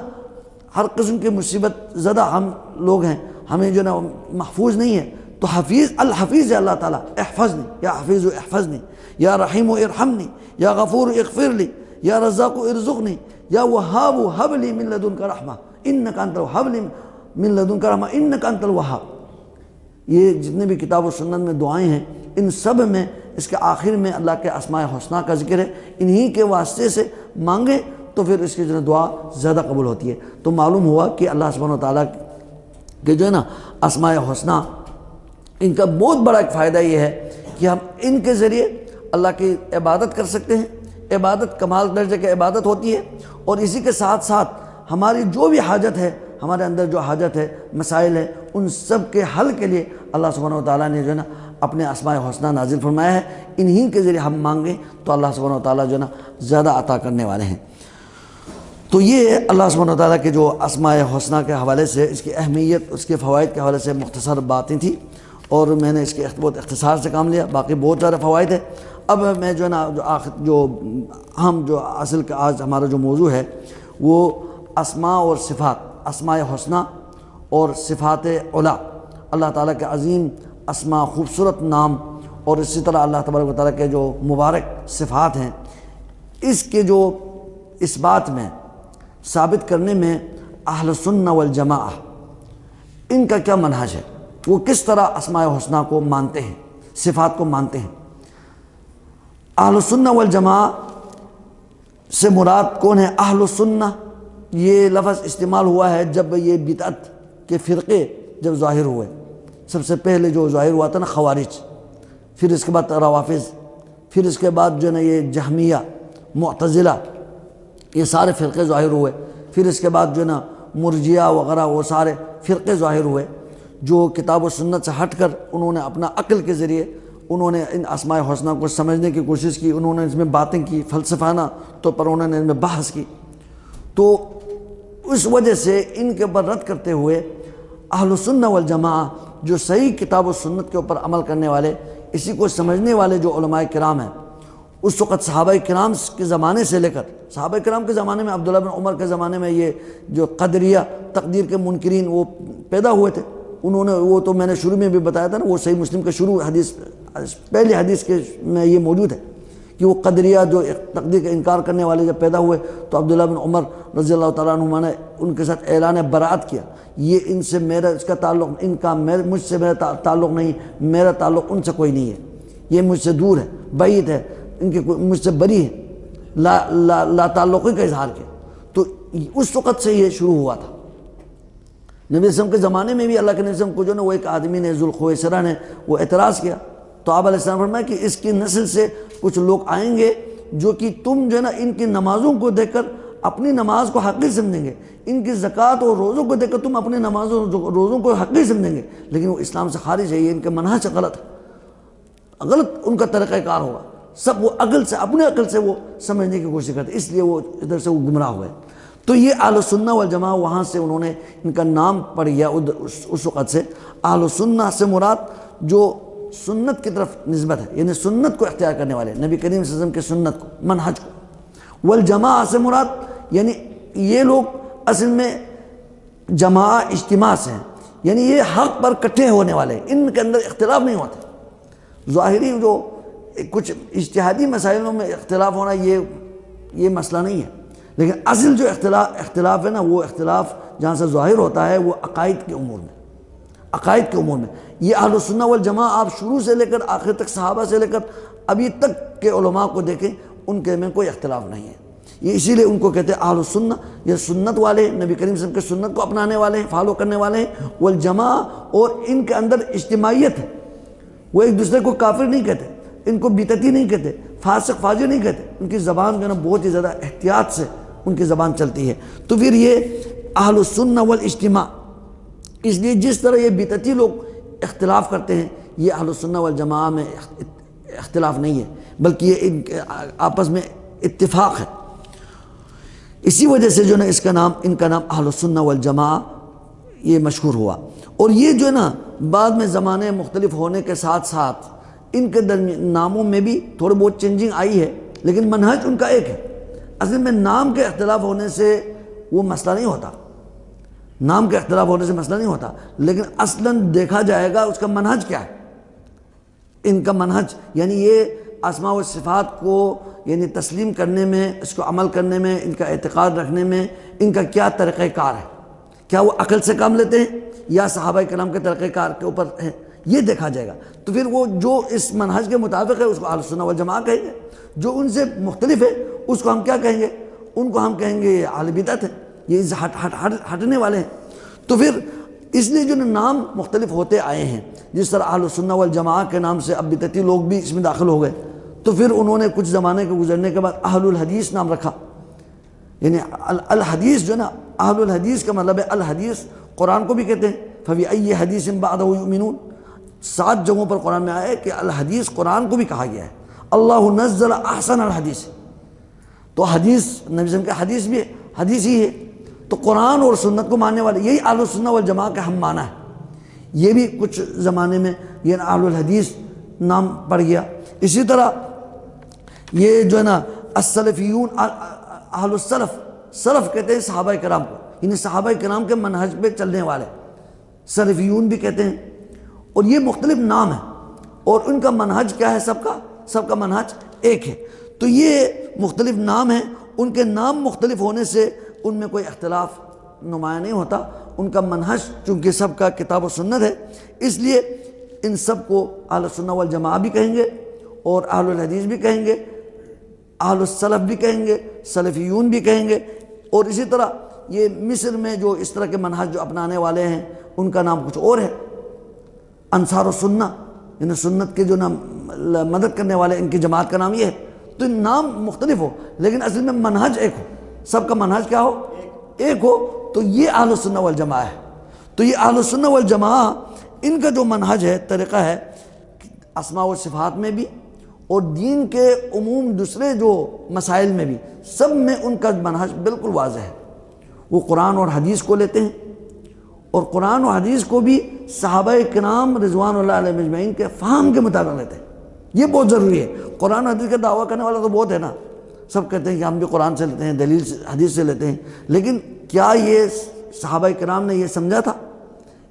S1: ہر قسم کی مصیبت زدہ ہم لوگ ہیں، ہمیں جو نا محفوظ نہیں ہے، تو حفیظ الحفیظ ہے اللہ تعالیٰ، احفظنی یا حفیظ احفظنی، یا رحیم ارحمنی، یا غفور اغفر لی، یا رزاق ارزقنی، یا وہاب ہب لی من لدنک رحمہ انک انت الوہاب، لی من لدنک رحمہ انک انت الوہاب۔ یہ جتنے بھی کتاب و سنت میں دعائیں ہیں، ان سب میں اس کے آخر میں اللہ کے اسماء حسنہ کا ذکر ہے، انہی کے واسطے سے مانگیں تو پھر اس کی جو دعا زیادہ قبول ہوتی ہے۔ تو معلوم ہوا کہ اللہ سبحانہ وتعالیٰ کے جو ہے نا اسماء حسنہ، ان کا بہت بڑا ایک فائدہ یہ ہے کہ ہم ان کے ذریعے اللہ کی عبادت کر سکتے ہیں۔ عبادت کمال درجے کی عبادت ہوتی ہے، اور اسی کے ساتھ ساتھ ہماری جو بھی حاجت ہے، ہمارے اندر جو حاجت ہے، مسائل ہے، ان سب کے حل کے لیے اللہ سبحانہ وتعالیٰ نے جو ہے نا اپنے اسماء حسنہ نازل فرمایا ہے۔ انہی کے ذریعے ہم مانگیں تو اللہ سبحانہ وتعالیٰ جو ہے نا زیادہ عطا کرنے والے ہیں۔ تو یہ اللہ سبحانہ وتعالیٰ کے جو اسماء حسنہ کے حوالے سے، اس کی اہمیت، اس کے فوائد کے حوالے سے مختصر باتیں تھیں، اور میں نے اس کے بہت اختصار سے کام لیا، باقی بہت سارے فوائد ہیں۔ اب میں جو ہے نا جو اصل کا آج ہمارا جو موضوع ہے وہ اسماء اور صفات، اسماء حسنہ اور صفات علی، اللہ تعالیٰ کے عظیم اسماء، خوبصورت نام، اور اسی طرح اللہ تبارک و تعالیٰ کے جو مبارک صفات ہیں، اس کے جو اس بات میں ثابت کرنے میں اہل سنہ والجماعہ ان کا کیا منہج ہے، وہ کس طرح اسماء حسنہ کو مانتے ہیں، صفات کو مانتے ہیں۔ اہل سنہ والجماعہ سے مراد کون ہے؟ اہل سنہ یہ لفظ استعمال ہوا ہے جب یہ بدعت کے فرقے جب ظاہر ہوئے۔ سب سے پہلے جو ظاہر ہوا تھا نا خوارج، پھر اس کے بعد روافض، پھر اس کے بعد جو ہے نا یہ جہمیہ، معتزلہ، یہ سارے فرقے ظاہر ہوئے۔ پھر اس کے بعد جو ہے نا مرجیہ وغیرہ، وہ سارے فرقے ظاہر ہوئے جو کتاب و سنت سے ہٹ کر انہوں نے اپنا عقل کے ذریعے انہوں نے ان اسماء حسنہ کو سمجھنے کی کوشش کی، انہوں نے اس میں باتیں کی، فلسفانہ طور پر انہوں نے ان میں بحث کی۔ تو اس وجہ سے ان کے اوپر رد کرتے ہوئے اہل سنہ والجماعہ، جو صحیح کتاب و سنت کے اوپر عمل کرنے والے، اسی کو سمجھنے والے جو علماء کرام ہیں، اس وقت صحابہ کرام کے زمانے سے لے کر، صحابہ کرام کے زمانے میں، عبداللہ بن عمر کے زمانے میں یہ جو قدریہ، تقدیر کے منکرین، وہ پیدا ہوئے تھے۔ انہوں نے، وہ تو میں نے شروع میں بھی بتایا تھا نا، وہ صحیح مسلم کے شروع حدیث، پہلی حدیث کے میں یہ موجود ہے کہ وہ قدریہ جو تقدیر کا انکار کرنے والے جب پیدا ہوئے تو عبداللہ بن عمر رضی اللہ تعالیٰ عنہما نے ان کے ساتھ اعلان برات کیا، یہ ان سے میرا، اس کا تعلق، ان کا مجھ سے میرا تعلق نہیں، میرا تعلق ان سے کوئی نہیں ہے، یہ مجھ سے دور ہے، بعید ہے، ان کے مجھ سے بری ہے، لا تعلقی کا اظہار کیا۔ تو اس وقت سے یہ شروع ہوا تھا۔ نبی صلی اللہ علیہ وسلم کے زمانے میں بھی اللہ کے نبی صلی اللہ علیہ وسلم کو جو نا وہ ایک آدمی نے، ذوالخویسرہ نے، وہ اعتراض کیا، تو آپ علیہ السلام فرمایا کہ اس کی نسل سے کچھ لوگ آئیں گے جو کہ تم جو ہے نا ان کی نمازوں کو دیکھ کر اپنی نماز کو حقیر سمجھیں گے، ان کی زکوٰۃ اور روزوں کو دیکھ کر تم اپنی نمازوں روزوں کو حقیر سمجھیں گے، لیکن وہ اسلام سے خارج ہے، یہ ان کے منہج سے غلط ہے، غلط ان کا طریقہ کار ہوگا۔ سب وہ عقل سے، اپنے عقل سے وہ سمجھنے کی کوشش کرتے، اس لیے وہ ادھر سے وہ گمراہ ہوئے۔ تو یہ اہل سنہ والجماعہ، وہاں سے انہوں نے ان کا نام پڑ گیا اس وقت سے۔ اہل سنہ سے مراد جو سنت کی طرف نسبت ہے، یعنی سنت کو اختیار کرنے والے، نبی کریم صلی اللہ علیہ وسلم کے سنت کو، منہج کو۔ والجماعہ سے مراد یعنی یہ لوگ اصل میں جماع اجتماع سے ہیں، یعنی یہ حق پر اکٹھے ہونے والے ہیں، ان کے اندر اختلاف نہیں ہوتے۔ ظاہری جو کچھ اجتہادی مسائلوں میں اختلاف ہونا یہ مسئلہ نہیں ہے، لیکن اصل جو اختلاف ہے نا، وہ اختلاف جہاں سے ظاہر ہوتا ہے وہ عقائد کے امور میں، عقائد کے امور میں۔ یہ اہل السنہ والجماعہ آپ شروع سے لے کر آخر تک، صحابہ سے لے کر ابھی تک کے علماء کو دیکھیں، ان کے میں کوئی اختلاف نہیں ہے۔ یہ اسی لیے ان کو کہتے ہیں اہل السنہ، یہ سنت والے ہیں، نبی کریم صلی اللہ علیہ وسلم کے سنت کو اپنانے والے ہیں، فالو کرنے والے ہیں، والجماعہ، اور ان کے اندر اجتماعیت ہے۔ وہ ایک دوسرے کو کافر نہیں کہتے، ان کو بدعتی نہیں کہتے، فاسق فاجر نہیں کہتے، ان کی زبان جو ہے نا بہت ہی زیادہ احتیاط سے ان کی زبان چلتی ہے۔ تو پھر یہ اہل السنہ والاجتماع، اس لیے جس طرح یہ بدعتی لوگ اختلاف کرتے ہیں، یہ اہل السنہ والجماع میں اختلاف نہیں ہے، بلکہ یہ ان کے آپس میں اتفاق ہے۔ اسی وجہ سے جو ہے نا ان کا نام اہل السنہ والجماع یہ مشہور ہوا۔ اور یہ جو ہے نا بعد میں زمانے مختلف ہونے کے ساتھ ساتھ ان کے ناموں میں بھی تھوڑی بہت چینجنگ آئی ہے، لیکن منہج ان کا ایک ہے۔ اصل میں نام کے اختلاف ہونے سے وہ مسئلہ نہیں ہوتا، نام کے اختلاف ہونے سے مسئلہ نہیں ہوتا، لیکن اصلاً دیکھا جائے گا اس کا منہج کیا ہے۔ ان کا منہج یعنی یہ اسماء و صفات کو یعنی تسلیم کرنے میں، اس کو عمل کرنے میں، ان کا اعتقاد رکھنے میں ان کا کیا طریقہ کار ہے، کیا وہ عقل سے کام لیتے ہیں یا صحابہ کرام کے طریقہ کار کے اوپر ہے، یہ دیکھا جائے گا۔ تو پھر وہ جو اس منہج کے مطابق ہے اس کو اہل السنہ والجماعہ کہیں گے، جو ان سے مختلف ہے اس کو ہم کیا کہیں گے، ان کو ہم کہیں گے یہ اہل بدعت ہے، یہ ہٹنے والے ہیں۔ تو پھر اس لیے جو نام مختلف ہوتے آئے ہیں، جس طرح اہل السنہ والجماعہ کے نام سے اب بدعتی لوگ بھی اس میں داخل ہو گئے، تو پھر انہوں نے کچھ زمانے کے گزرنے کے بعد اہل الحدیث نام رکھا۔ یعنی الحدیث جو ہے نا، اہل الحدیث کا مطلب ہے الحدیث، قرآن کو بھی کہتے ہیں فَبِأَيِّ حَدِيثٍ بَعْدَهُ يُؤْمِنُونَ، 7 جگہوں پر قرآن میں آیا ہے کہ الحدیث، قرآن کو بھی کہا گیا ہے۔ اللہ نزل احسن الحدیث، تو حدیث نبی صلی اللہ علیہ وسلم کا حدیث بھی حدیث ہی ہے، تو قرآن اور سنت کو ماننے والے یہی اہل السنہ والجماعہ کا ہم معنی ہے۔ یہ بھی کچھ زمانے میں یہ اہل الحدیث نام پڑ گیا۔ اسی طرح یہ جو ہے نا السلفیون، اہل السلف، سلف کہتے ہیں صحابہ کرام کو، یعنی صحابہ کرام کے منہج پہ چلنے والے، سلفیون بھی کہتے ہیں۔ اور یہ مختلف نام ہیں، اور ان کا منہج کیا ہے، سب کا منہج ایک ہے۔ تو یہ مختلف نام ہیں، ان کے نام مختلف ہونے سے ان میں کوئی اختلاف نمایاں نہیں ہوتا۔ ان کا منہج چونکہ سب کا کتاب و سنت ہے، اس لیے ان سب کو اہل السنہ والجماعہ بھی کہیں گے، اور اہل الحدیث بھی کہیں گے، اہل السلف بھی کہیں گے، سلفیون بھی کہیں گے۔ اور اسی طرح یہ مصر میں جو اس طرح کے منہج جو اپنانے والے ہیں ان کا نام کچھ اور ہے، انصار السنہ، یعنی سنت کے جو نام مدد کرنے والے، ان کی جماعت کا نام یہ ہے۔ تو نام مختلف ہو لیکن اصل میں منہج ایک ہو، سب کا منہج کیا ہو، ایک ہو، تو یہ اہل السنہ والجماعہ ہے۔ تو یہ اہل السنہ والجماعہ ان کا جو منہج ہے، طریقہ ہے، اسماء و صفات میں بھی اور دین کے عموم دوسرے جو مسائل میں بھی، سب میں ان کا منہج بالکل واضح ہے۔ وہ قرآن اور حدیث کو لیتے ہیں، اور قرآن و حدیث کو بھی صحابہ کرام رضوان اللہ علیہ اجمعین کے فہم کے مطابق لیتے ہیں۔ یہ بہت ضروری ہے۔ قرآن و حدیث کا دعویٰ کرنے والا تو بہت ہے نا، سب کہتے ہیں کہ ہم بھی قرآن سے لیتے ہیں، دلیل سے، حدیث سے لیتے ہیں، لیکن کیا یہ صحابہ کرام نے یہ سمجھا تھا؟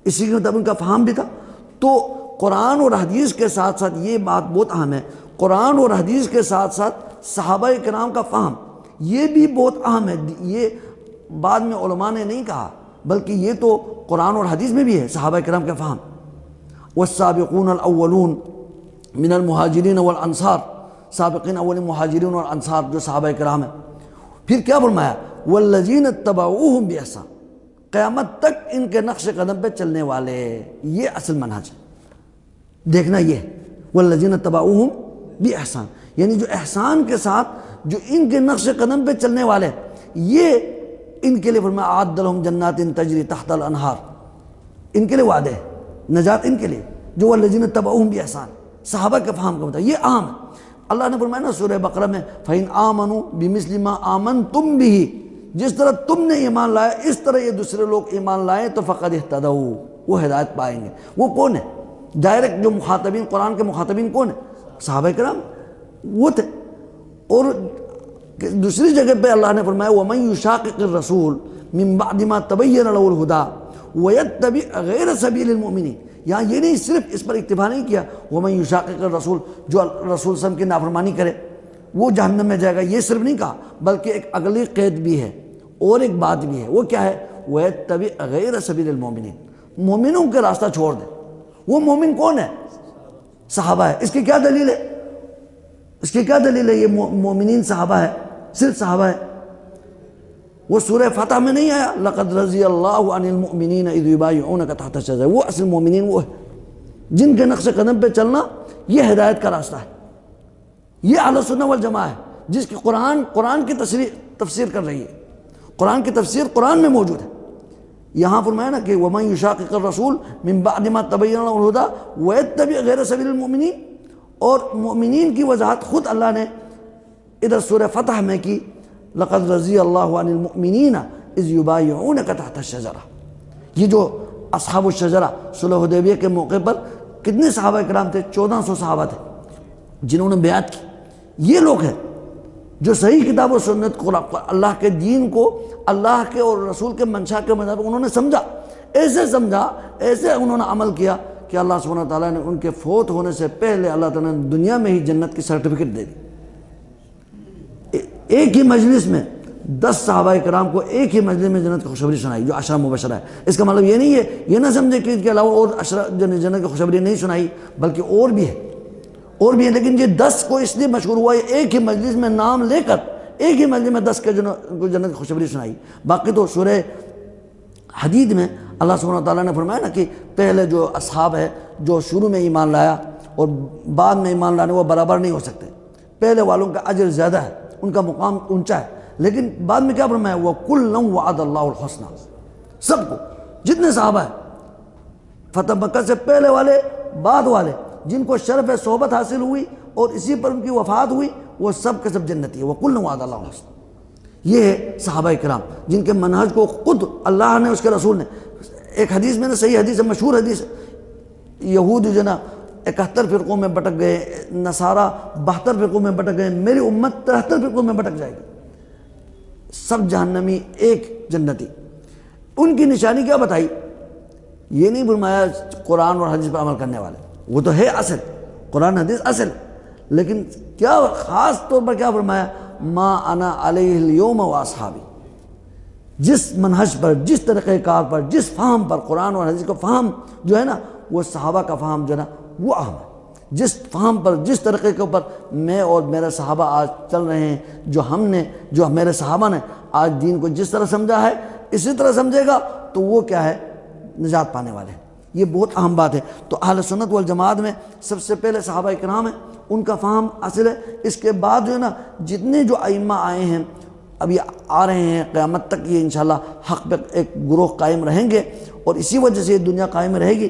S1: اسی کے مطابق ان کا فہم بھی تھا؟ تو قرآن اور حدیث کے ساتھ ساتھ یہ بات بہت اہم ہے، قرآن اور حدیث کے ساتھ ساتھ صحابہ کرام کا فہم یہ بھی بہت اہم ہے۔ یہ بعد میں علماء نے نہیں کہا، بلکہ یہ تو قرآن اور حدیث میں بھی ہے صحابہ کرام کا فہم۔ والسابقون الاولون من المہاجرین والانصار، سابقین اول مہاجرین اور انصار جو صحابہ کرام ہیں۔ پھر کیا فرمایا، والذین اتبعوہم بإحسان، قیامت تک ان کے نقش قدم پہ چلنے والے، یہ اصل منہج ہے۔ دیکھنا یہ والذین اتبعوہم بإحسان، یعنی جو احسان کے ساتھ جو ان کے نقش قدم پہ چلنے والے، یہ ان کے لیے فرمایا اعد لہم جنات تجری تحت الانہار، ان کے لیے وعدے ہے نجات، ان کے لیے جو والذین اتبعوہم بإحسان، صحابہ کے فہم کا مطابق، یہ عام ہے۔ اللہ نے فرمایا نا سورہ بقرہ میں فَإِنْ آمَنُوا بِمِثْلِ مَا آمَنْتُمْ بِهِ، جس طرح تم نے ایمان لایا اس طرح یہ دوسرے لوگ ایمان لائیں تو فقد اہتدوا، وہ ہدایت پائیں گے۔ وہ کون ہے؟ ڈائریکٹ جو مخاطبین، قرآن کے مخاطبین کون ہیں؟ صحابہ کرام وہ تھے۔ اور دوسری جگہ پہ اللہ نے فرمایا وَمَن يُشَاقِقِ الرَّسُولَ مِن بَعْدِ مَا تَبَيَّنَ لَهُ الْهُدَىٰ وَيَتَّبِعْ غَيْرَ سَبِيلِ الْمُؤْمِنِينَ، یہاں یہ نہیں صرف اس پر اکتفا نہیں کیا وَمَن يُشَاقِقِ الرَّسُولَ، جو رسول صلی اللہ علیہ وسلم کی نافرمانی کرے وہ جہنم میں جائے گا، یہ صرف نہیں کہا، بلکہ ایک اگلی قید بھی ہے اور ایک بات بھی ہے، وہ کیا ہے؟ وَيَتَّبِعْ غَيْرَ سَبِيلِ الْمُؤْمِنِينَ، مومنوں کے راستہ چھوڑ دیں۔ وہ مومن کون ہے؟ صحابہ ہے۔ اس کی کیا دلیل ہے؟ اس کی کیا دلیل ہے؟ یہ مومنین صحابہ ہے، صرف صحابہ ہے۔ وہ سورہ فتح میں نہیں آیا لقد رضی اللہ عن المؤمنین اذ یبایعونک تحت الشجرہ؟ وہ اصل مومنین وہ ہے جن کے نقش قدم پہ چلنا یہ ہدایت کا راستہ ہے۔ یہ اہل سنہ والجماعہ ہے جس کی قرآن کی تفسیر کر رہی ہے۔ قرآن کی تفسیر قرآن میں موجود ہے۔ یہاں فرمایا نا کہ وَمَن يُشَاقِقِ الرَّسُولَ مِن بَعْدِ مَا تَبَيَّنَ لَهُ الْهُدَىٰ وَيَتَّبِعْ غَيْرَ سَبِيلِ الْمُؤْمِنِينَ، اور مومنین کی وضاحت خود اللہ نے ادھر سورہ فتح میں کی، لَقَدْ رَضِيَ اللَّهُ عَنِ الْمُؤْمِنِينَ إِذْ يُبَايِعُونَكَ تَحْتَ الشَّجَرَةِ۔ یہ جو اصحاب الشجرہ صلح حدیبیہ کے موقع پر کتنے صحابہ کرام تھے؟ 1400 صحابہ تھے جنہوں نے بیعت کی۔ یہ لوگ ہیں جو صحیح کتاب و سنت اللہ کے دین کو اللہ کے اور رسول کے منشا کے مطابق انہوں نے سمجھا، ایسے انہوں نے عمل کیا کہ اللہ سبحانہ وتعالیٰ نے ان کے فوت ہونے سے پہلے اللہ تعالیٰ نے دنیا میں ہی جنت کی سرٹیفکیٹ دے دی۔ ایک ہی مجلس میں 10 صحابہ کرام کو ایک ہی مجلس میں جنت کی خوشخبری سنائی جو عشرہ مبشرہ ہے۔ اس کا مطلب یہ نہیں ہے، یہ نہ سمجھے کہ اس کے علاوہ اور جنت کی خوشخبری نہیں سنائی، بلکہ اور بھی ہے، لیکن یہ 10 کو اس لیے مشہور ہوا ہے ایک ہی مجلس میں نام لے کر، ایک ہی مجلس میں 10 کے جنت کی خوشخبری سنائی۔ باقی تو سورہ حدید میں اللہ سبحانہ وتعالیٰ نے فرمایا نا کہ پہلے جو اصحاب ہے جو شروع میں ایمان لایا اور بعد میں ایمان لانے وہ برابر نہیں ہو سکتے۔ پہلے والوں کا اجر زیادہ ہے، ان کا مقام اونچا ہے، لیکن بعد میں کیا فرمایا؟ وَكُلًّا وَعَدَ اللَّهُ الْحُسْنَىٰ۔ سب کو، جتنے صحابہ ہیں، فتح مکہ سے پہلے والے بعد والے، جن کو شرف صحبت حاصل ہوئی اور اسی پر ان کی وفات ہوئی، وہ سب کے سب جنتی ہے۔ وَكُلًّا وَعَدَ اللَّهُ الْحُسْنَىٰ۔ یہ ہے صحابہ کرام جن کے منہج کو خود اللہ نے، اس کے رسول نے، ایک حدیث میں نے صحیح حدیث ہے، مشہور حدیث ہے، یہود جو نا 71 فرقوں میں بٹک گئے، نصارہ 72 فرقوں میں بٹک گئے، میری امت 73 فرقوں میں بٹک جائے گی، سب جہنمی ایک جنتی۔ ان کی نشانی کیا بتائی؟ یہ نہیں فرمایا قرآن اور حدیث پر عمل کرنے والے، وہ تو ہے اصل، قرآن حدیث اصل، لیکن کیا خاص طور پر کیا فرمایا؟ ما انا علیہ اليوم واصحابی۔ جس منہج پر، جس طریقہ کار پر، جس فہم پر قرآن اور حدیث کا فہم جو ہے نا، وہ صحابہ کا فہم جو ہے نا وہ اہم ہے۔ جس فہم پر، جس طریقے کے اوپر میں اور میرے صحابہ آج چل رہے ہیں، جو میرے صحابہ نے آج دین کو جس طرح سمجھا ہے اسی طرح سمجھے گا تو وہ کیا ہے؟ نجات پانے والے ہیں۔ یہ بہت اہم بات ہے۔ تو اہل سنت والجماعت میں سب سے پہلے صحابہ کرام ہیں، ان کا فہم اصل ہے۔ اس کے بعد جو ہے نا جتنے جو ائمہ آئے ہیں، اب یہ آ رہے ہیں قیامت تک، یہ انشاءاللہ حق پہ ایک گروہ قائم رہیں گے اور اسی وجہ سے یہ دنیا قائم رہے گی۔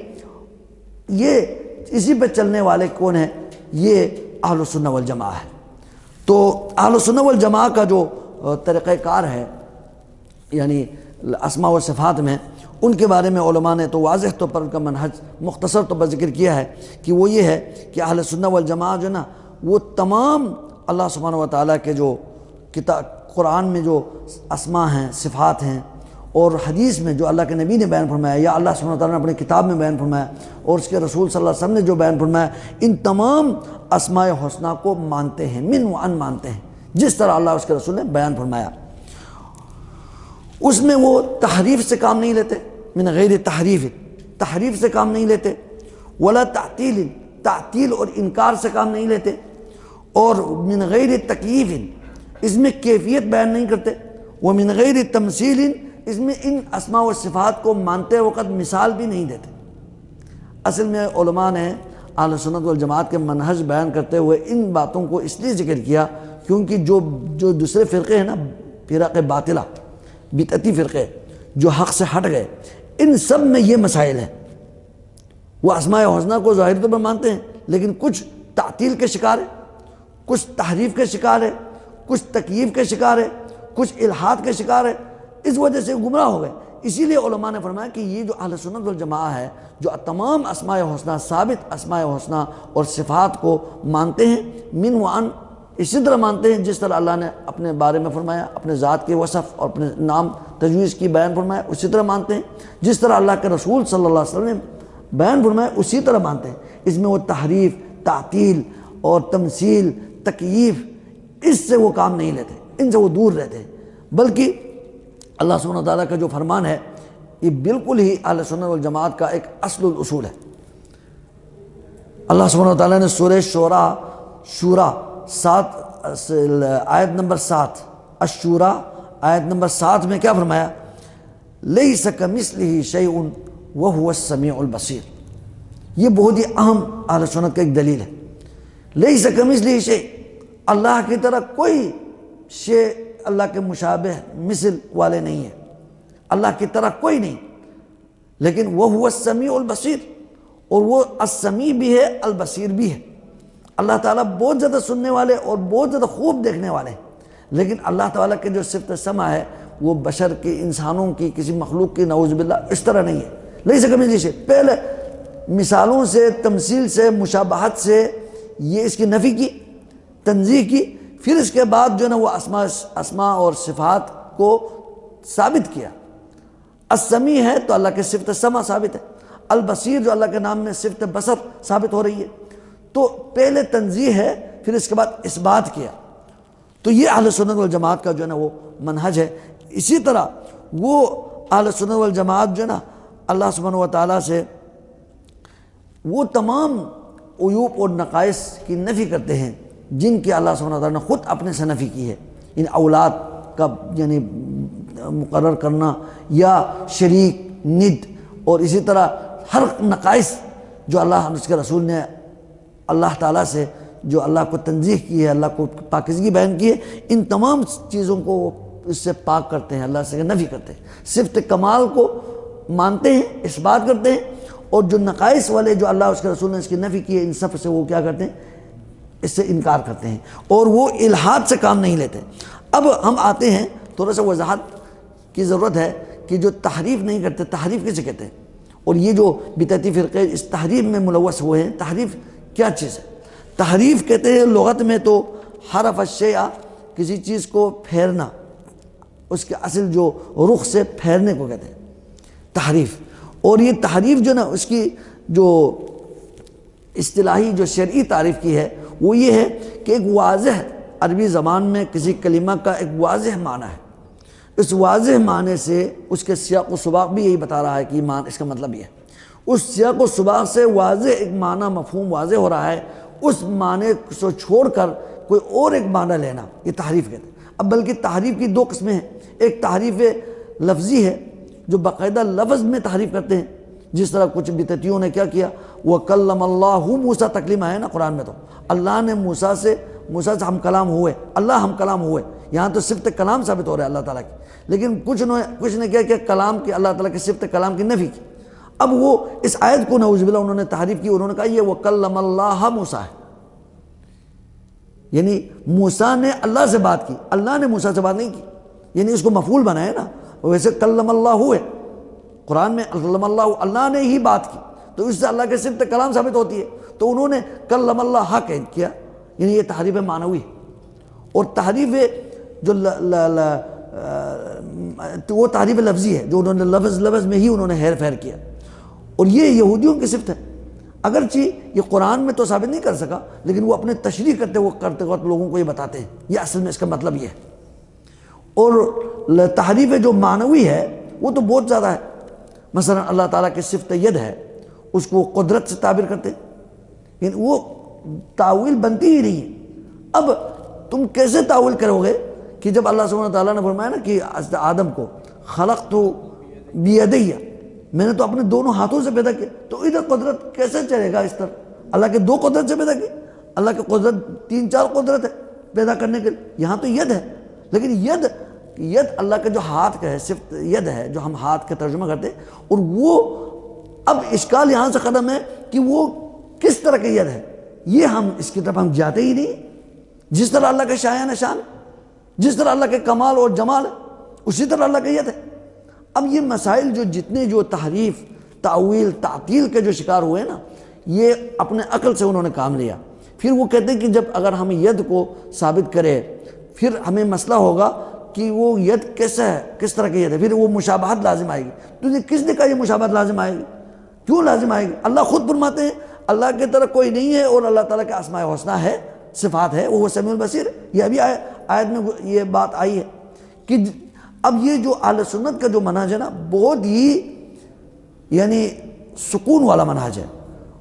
S1: یہ اسی پہ چلنے والے کون ہیں؟ یہ اہل سنت والجماعہ ہے۔ تو اہل سنت والجماعہ کا جو طریقہ کار ہے، یعنی اسماء و صفات میں، ان کے بارے میں علماء نے تو واضح طور پر ان کا منہج مختصر طور پر ذکر کیا ہے کہ وہ یہ ہے کہ اہل سنت والجماعہ جو نا وہ تمام اللہ سبحانہ وتعالیٰ کے جو قرآن میں جو اسماء ہیں، صفات ہیں، اور حدیث میں جو اللہ کے نبی نے بیان فرمایا یا اللہ سبحانہ وتعالیٰ نے اپنی کتاب میں بیان فرمایا اور اس کے رسول صلی اللہ علیہ وسلم نے جو بیان فرمایا، ان تمام اسماء حسنہ کو مانتے ہیں، من و ان مانتے ہیں، جس طرح اللہ اس کے رسول نے بیان فرمایا۔ اس میں وہ تحریف سے کام نہیں لیتے، من غیر تحریف سے کام نہیں لیتے، ولا تعطیل اور انکار سے کام نہیں لیتے، اور من غیر تکییف، اس میں کیفیت بیان نہیں کرتے، ومن غیر تمثیل، اس میں ان اسماء و صفات کو مانتے وقت مثال بھی نہیں دیتے۔ اصل میں علماء نے اہل سنت والجماعت کے منہج بیان کرتے ہوئے ان باتوں کو اس لیے ذکر کیا کیونکہ جو دوسرے فرقے ہیں نا، فرق باطلہ، بدعتی فرقے جو حق سے ہٹ گئے، ان سب میں یہ مسائل ہیں۔ وہ اسماء حسنہ کو ظاہری طور پر مانتے ہیں، لیکن کچھ تعطیل کے شکار ہیں، کچھ تحریف کے شکار ہے، کچھ تکییف کے شکار ہے، کچھ الحاد کے شکار ہے، اس وجہ سے گمراہ ہو گئے۔ اسی لیے علماء نے فرمایا کہ یہ جو اہل سنت والجماعہ ہے، جو تمام اسماء حسنہ، ثابت اسماء حسنہ اور صفات کو مانتے ہیں، من و ان، اسی طرح مانتے ہیں جس طرح اللہ نے اپنے بارے میں فرمایا، اپنے ذات کے وصف اور اپنے نام تجویز کی بیان فرمایا، اسی طرح مانتے ہیں جس طرح اللہ کے رسول صلی اللہ علیہ وسلم نے بیان فرمایا، اسی طرح مانتے ہیں۔ اس میں وہ تحریف، تعطیل اور تمثیل، تکییف، اس سے وہ کام نہیں لیتے، ان سے وہ دور رہتے ہیں، بلکہ اللہ سبحانہ وتعالیٰ کا جو فرمان ہے یہ بالکل ہی اہل سنت والجماعت کا ایک اصل الاصول ہے۔ اللہ سبحانہ وتعالیٰ نے سورہ شورا 7 آیت نمبر 7 الشورا آیت نمبر 7 میں کیا فرمایا؟ لیس کمثلہ شیء وہو السمیع البصیر۔ یہ بہت ہی اہم اہل سنت کا ایک دلیل ہے۔ لیس کمثلہ شیء، اللہ کی طرح کوئی شے اللہ کے مشابہ مثل والے نہیں ہے، اللہ کی طرح کوئی نہیں، لیکن وہو السمیع البصیر، اور وہ السمیع بھی ہے البصیر بھی ہے۔ اللہ تعالیٰ بہت زیادہ سننے والے اور بہت زیادہ خوب دیکھنے والے ہیں، لیکن اللہ تعالیٰ کے جو صفت سمع ہے وہ بشر کی، انسانوں کی، کسی مخلوق کی نعوذ باللہ اس طرح نہیں ہے۔ لیس کمثلہ شیء، پہلے مثالوں سے، تمثیل سے، مشابہت سے یہ اس کی نفی کی، تنزیہ کی، پھر اس کے بعد جو ہے نا وہ اسماء اور صفات کو ثابت کیا۔ السمیع ہے تو اللہ کے صفت سمع ثابت ہے، البصیر جو اللہ کے نام میں صفت بصر ثابت ہو رہی ہے، تو پہلے تنزیہ ہے پھر اس کے بعد اثبات کیا۔ تو یہ اہل سنت والجماعت کا جو ہے نا وہ منہج ہے۔ اسی طرح وہ اہل سنت والجماعت جو ہے نا اللہ سبحانہ وتعالیٰ سے وہ تمام عیوب اور نقائص کی نفی کرتے ہیں جن کی اللہ سبحانہ وتعالیٰ نے خود اپنے سے نفی کی ہے، ان اولاد کا یعنی مقرر کرنا یا شریک، ند، اور اسی طرح ہر نقائص جو اللہ اس کے رسول نے اللہ تعالیٰ سے جو اللہ کو تنزیہ کی ہے، اللہ کو پاکیزگی بیان کی ہے، ان تمام چیزوں کو وہ اس سے پاک کرتے ہیں، اللہ سے نفی کرتے ہیں، صفت کمال کو مانتے ہیں، اس بات کرتے ہیں، اور جو نقائص والے جو اللہ اس کے رسول نے اس کی نفی کی ہے ان سب سے وہ کیا کرتے ہیں؟ اس سے انکار کرتے ہیں، اور وہ الحاد سے کام نہیں لیتے۔ اب ہم آتے ہیں، تھوڑا سا وضاحت کی ضرورت ہے کہ جو تحریف نہیں کرتے، تحریف کسے کہتے ہیں؟ اور یہ جو بدعتی فرقے اس تحریف میں ملوث ہوئے ہیں، تحریف کیا چیز ہے؟ تحریف کہتے ہیں لغت میں تو حرف الشیء، کسی چیز کو پھیرنا، اس کے اصل جو رخ سے پھیرنے کو کہتے ہیں تحریف۔ اور یہ تحریف جو نا اس کی جو اصطلاحی جو شرعی تعریف کی ہے وہ یہ ہے کہ ایک واضح عربی زبان میں کسی کلمہ کا ایک واضح معنی ہے، اس واضح معنی سے اس کے سیاق و سباق بھی یہی بتا رہا ہے کہ اس کا مطلب یہ ہے، اس سیاق و سباق سے واضح ایک معنی مفہوم واضح ہو رہا ہے، اس معنی کو چھوڑ کر کوئی اور ایک معنی لینا، یہ تحریف کہتے ہیں۔ اب بلکہ تحریف کی دو قسمیں ہیں، ایک تحریف لفظی ہے جو باقاعدہ لفظ میں تحریف کرتے ہیں، جس طرح کچھ بدعتیوں نے کیا کیا، وَكَلَّمَ اللَّهُ موسیٰ، تکلیمہ ہے نا قرآن میں، تو اللہ نے موسیٰ سے ہم کلام ہوئے، اللہ ہم کلام ہوئے، یہاں تو صفت کلام ثابت ہو رہا ہے اللہ تعالیٰ کی، لیکن کچھ نے کیا کہ کلام کی، اللہ تعالیٰ کی صفت کلام کی نفی کی۔ اب وہ اس آیت کو نعوذ باللہ انہوں نے تحریف کی، انہوں نے کہا یہ وَكَلَّمَ اللَّهَ موسیٰ ہے، یعنی موسیٰ نے اللہ سے بات کی، اللہ نے موسیٰ سے بات نہیں کی، یعنی اس کو مفعول بنایا نا، ویسے کلم اللہ ہوئے قرآن میں کلم اللہ، اللہ نے ہی بات کی، تو اس سے اللہ کے صفت کلام ثابت ہوتی ہے، تو انہوں نے کلم اللہ قید کیا، یعنی یہ تحریف معنوی ہے۔ اور تحریف جو وہ تحریف لفظی ہے جو انہوں نے لفظ میں ہی انہوں نے ہیر پھیر کیا، اور یہ یہودیوں کی صفت ہے، اگرچہ یہ قرآن میں تو ثابت نہیں کر سکا، لیکن وہ اپنے تشریح کرتے وقت لوگوں کو یہ بتاتے ہیں، یہ اصل میں اس کا مطلب یہ ہے۔ اور تحریف جو معنوی ہے وہ تو بہت زیادہ ہے، مثلا اللہ تعالیٰ کی صفت ید ہے، اس کو قدرت سے تعبیر کرتے ہیں، یعنی وہ تاویل بنتی ہی نہیں ہے۔ اب تم کیسے تاویل کرو گے کہ جب اللہ سبحانہ تعالیٰ نے فرمایا نا کہ آدم کو خلقت بیدی، میں نے تو اپنے دونوں ہاتھوں سے پیدا کیا، تو ادھر قدرت کیسے چلے گا؟ اس طرح اللہ کے دو قدرت سے پیدا کی، اللہ کی قدرت 3-4 قدرت ہے پیدا کرنے کے، یہاں تو ید ہے، لیکن ید اللہ کے جو ہاتھ کا ہے، صفت ید ہے جو ہم ہاتھ کا ترجمہ کرتے ہیں، اور وہ اب اشکال یہاں سے ختم ہے کہ وہ کس طرح کی ید ہے، یہ ہم اس کی طرف ہم جاتے ہی نہیں، جس طرح اللہ کے شایان شان، جس طرح اللہ کے کمال اور جمال ہے اسی طرح اللہ کی ید ہے۔ اب یہ مسائل جتنے جو تحریف، تعویل، تعطیل کے جو شکار ہوئے نا، یہ اپنے عقل سے انہوں نے کام لیا، پھر وہ کہتے ہیں کہ جب اگر ہم ید کو ثابت کرے پھر ہمیں مسئلہ ہوگا کہ وہ ید کیسا ہے، کس طرح کی ید ہے، پھر وہ مشابہت لازم آئے گی۔ تجھے کس نے کہا یہ مشابہت لازم آئے گی؟ کیوں لازم آئے گی؟ اللہ خود فرماتے ہیں اللہ کی طرح کوئی نہیں ہے، اور اللہ تعالیٰ کے اسماء حسنہ ہے، صفات ہے، وہ سمیع البصیر ہے۔ یہ ابھی آیت میں یہ بات آئی ہے کہ اب یہ جو اہل سنت کا جو منہج ہے نا بہت ہی یعنی سکون والا منہج ہے،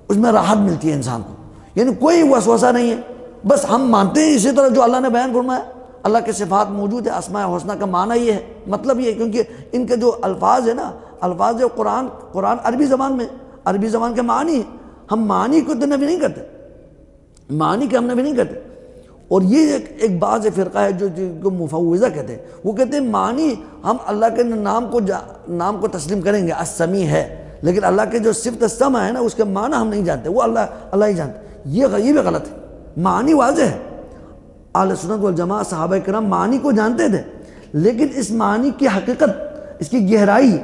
S1: اس میں راحت ملتی ہے انسان کو، یعنی کوئی وسوسہ نہیں ہے، بس ہم مانتے ہیں اسی طرح جو اللہ نے بیان فرمایا، اللہ کے صفات موجود ہے، اسماء حسنہ کا معنی یہ ہے، مطلب یہ ہے، کیونکہ ان کے جو الفاظ ہیں نا، الفاظ قرآن عربی زبان میں، عربی زبان کے معنی ہیں، ہم معنی کو تو نفی نہیں کرتے، معنی کے ہم نفی نہیں کرتے۔ اور یہ ایک بعض فرقہ ہے جو مفوضہ کہتے ہیں، وہ کہتے ہیں معنی ہم اللہ کے نام کو تسلیم کریں گے، السمیع ہے، لیکن اللہ کے جو صفت السمع ہے نا اس کے معنی ہم نہیں جانتے، وہ اللہ ہی جانتے، یہ بھی غلط ہے۔ معنی واضح ہے، اہل سنت والجماعہ صحابہ کرام معنی کو جانتے تھے، لیکن اس معنی کی حقیقت، اس کی گہرائی،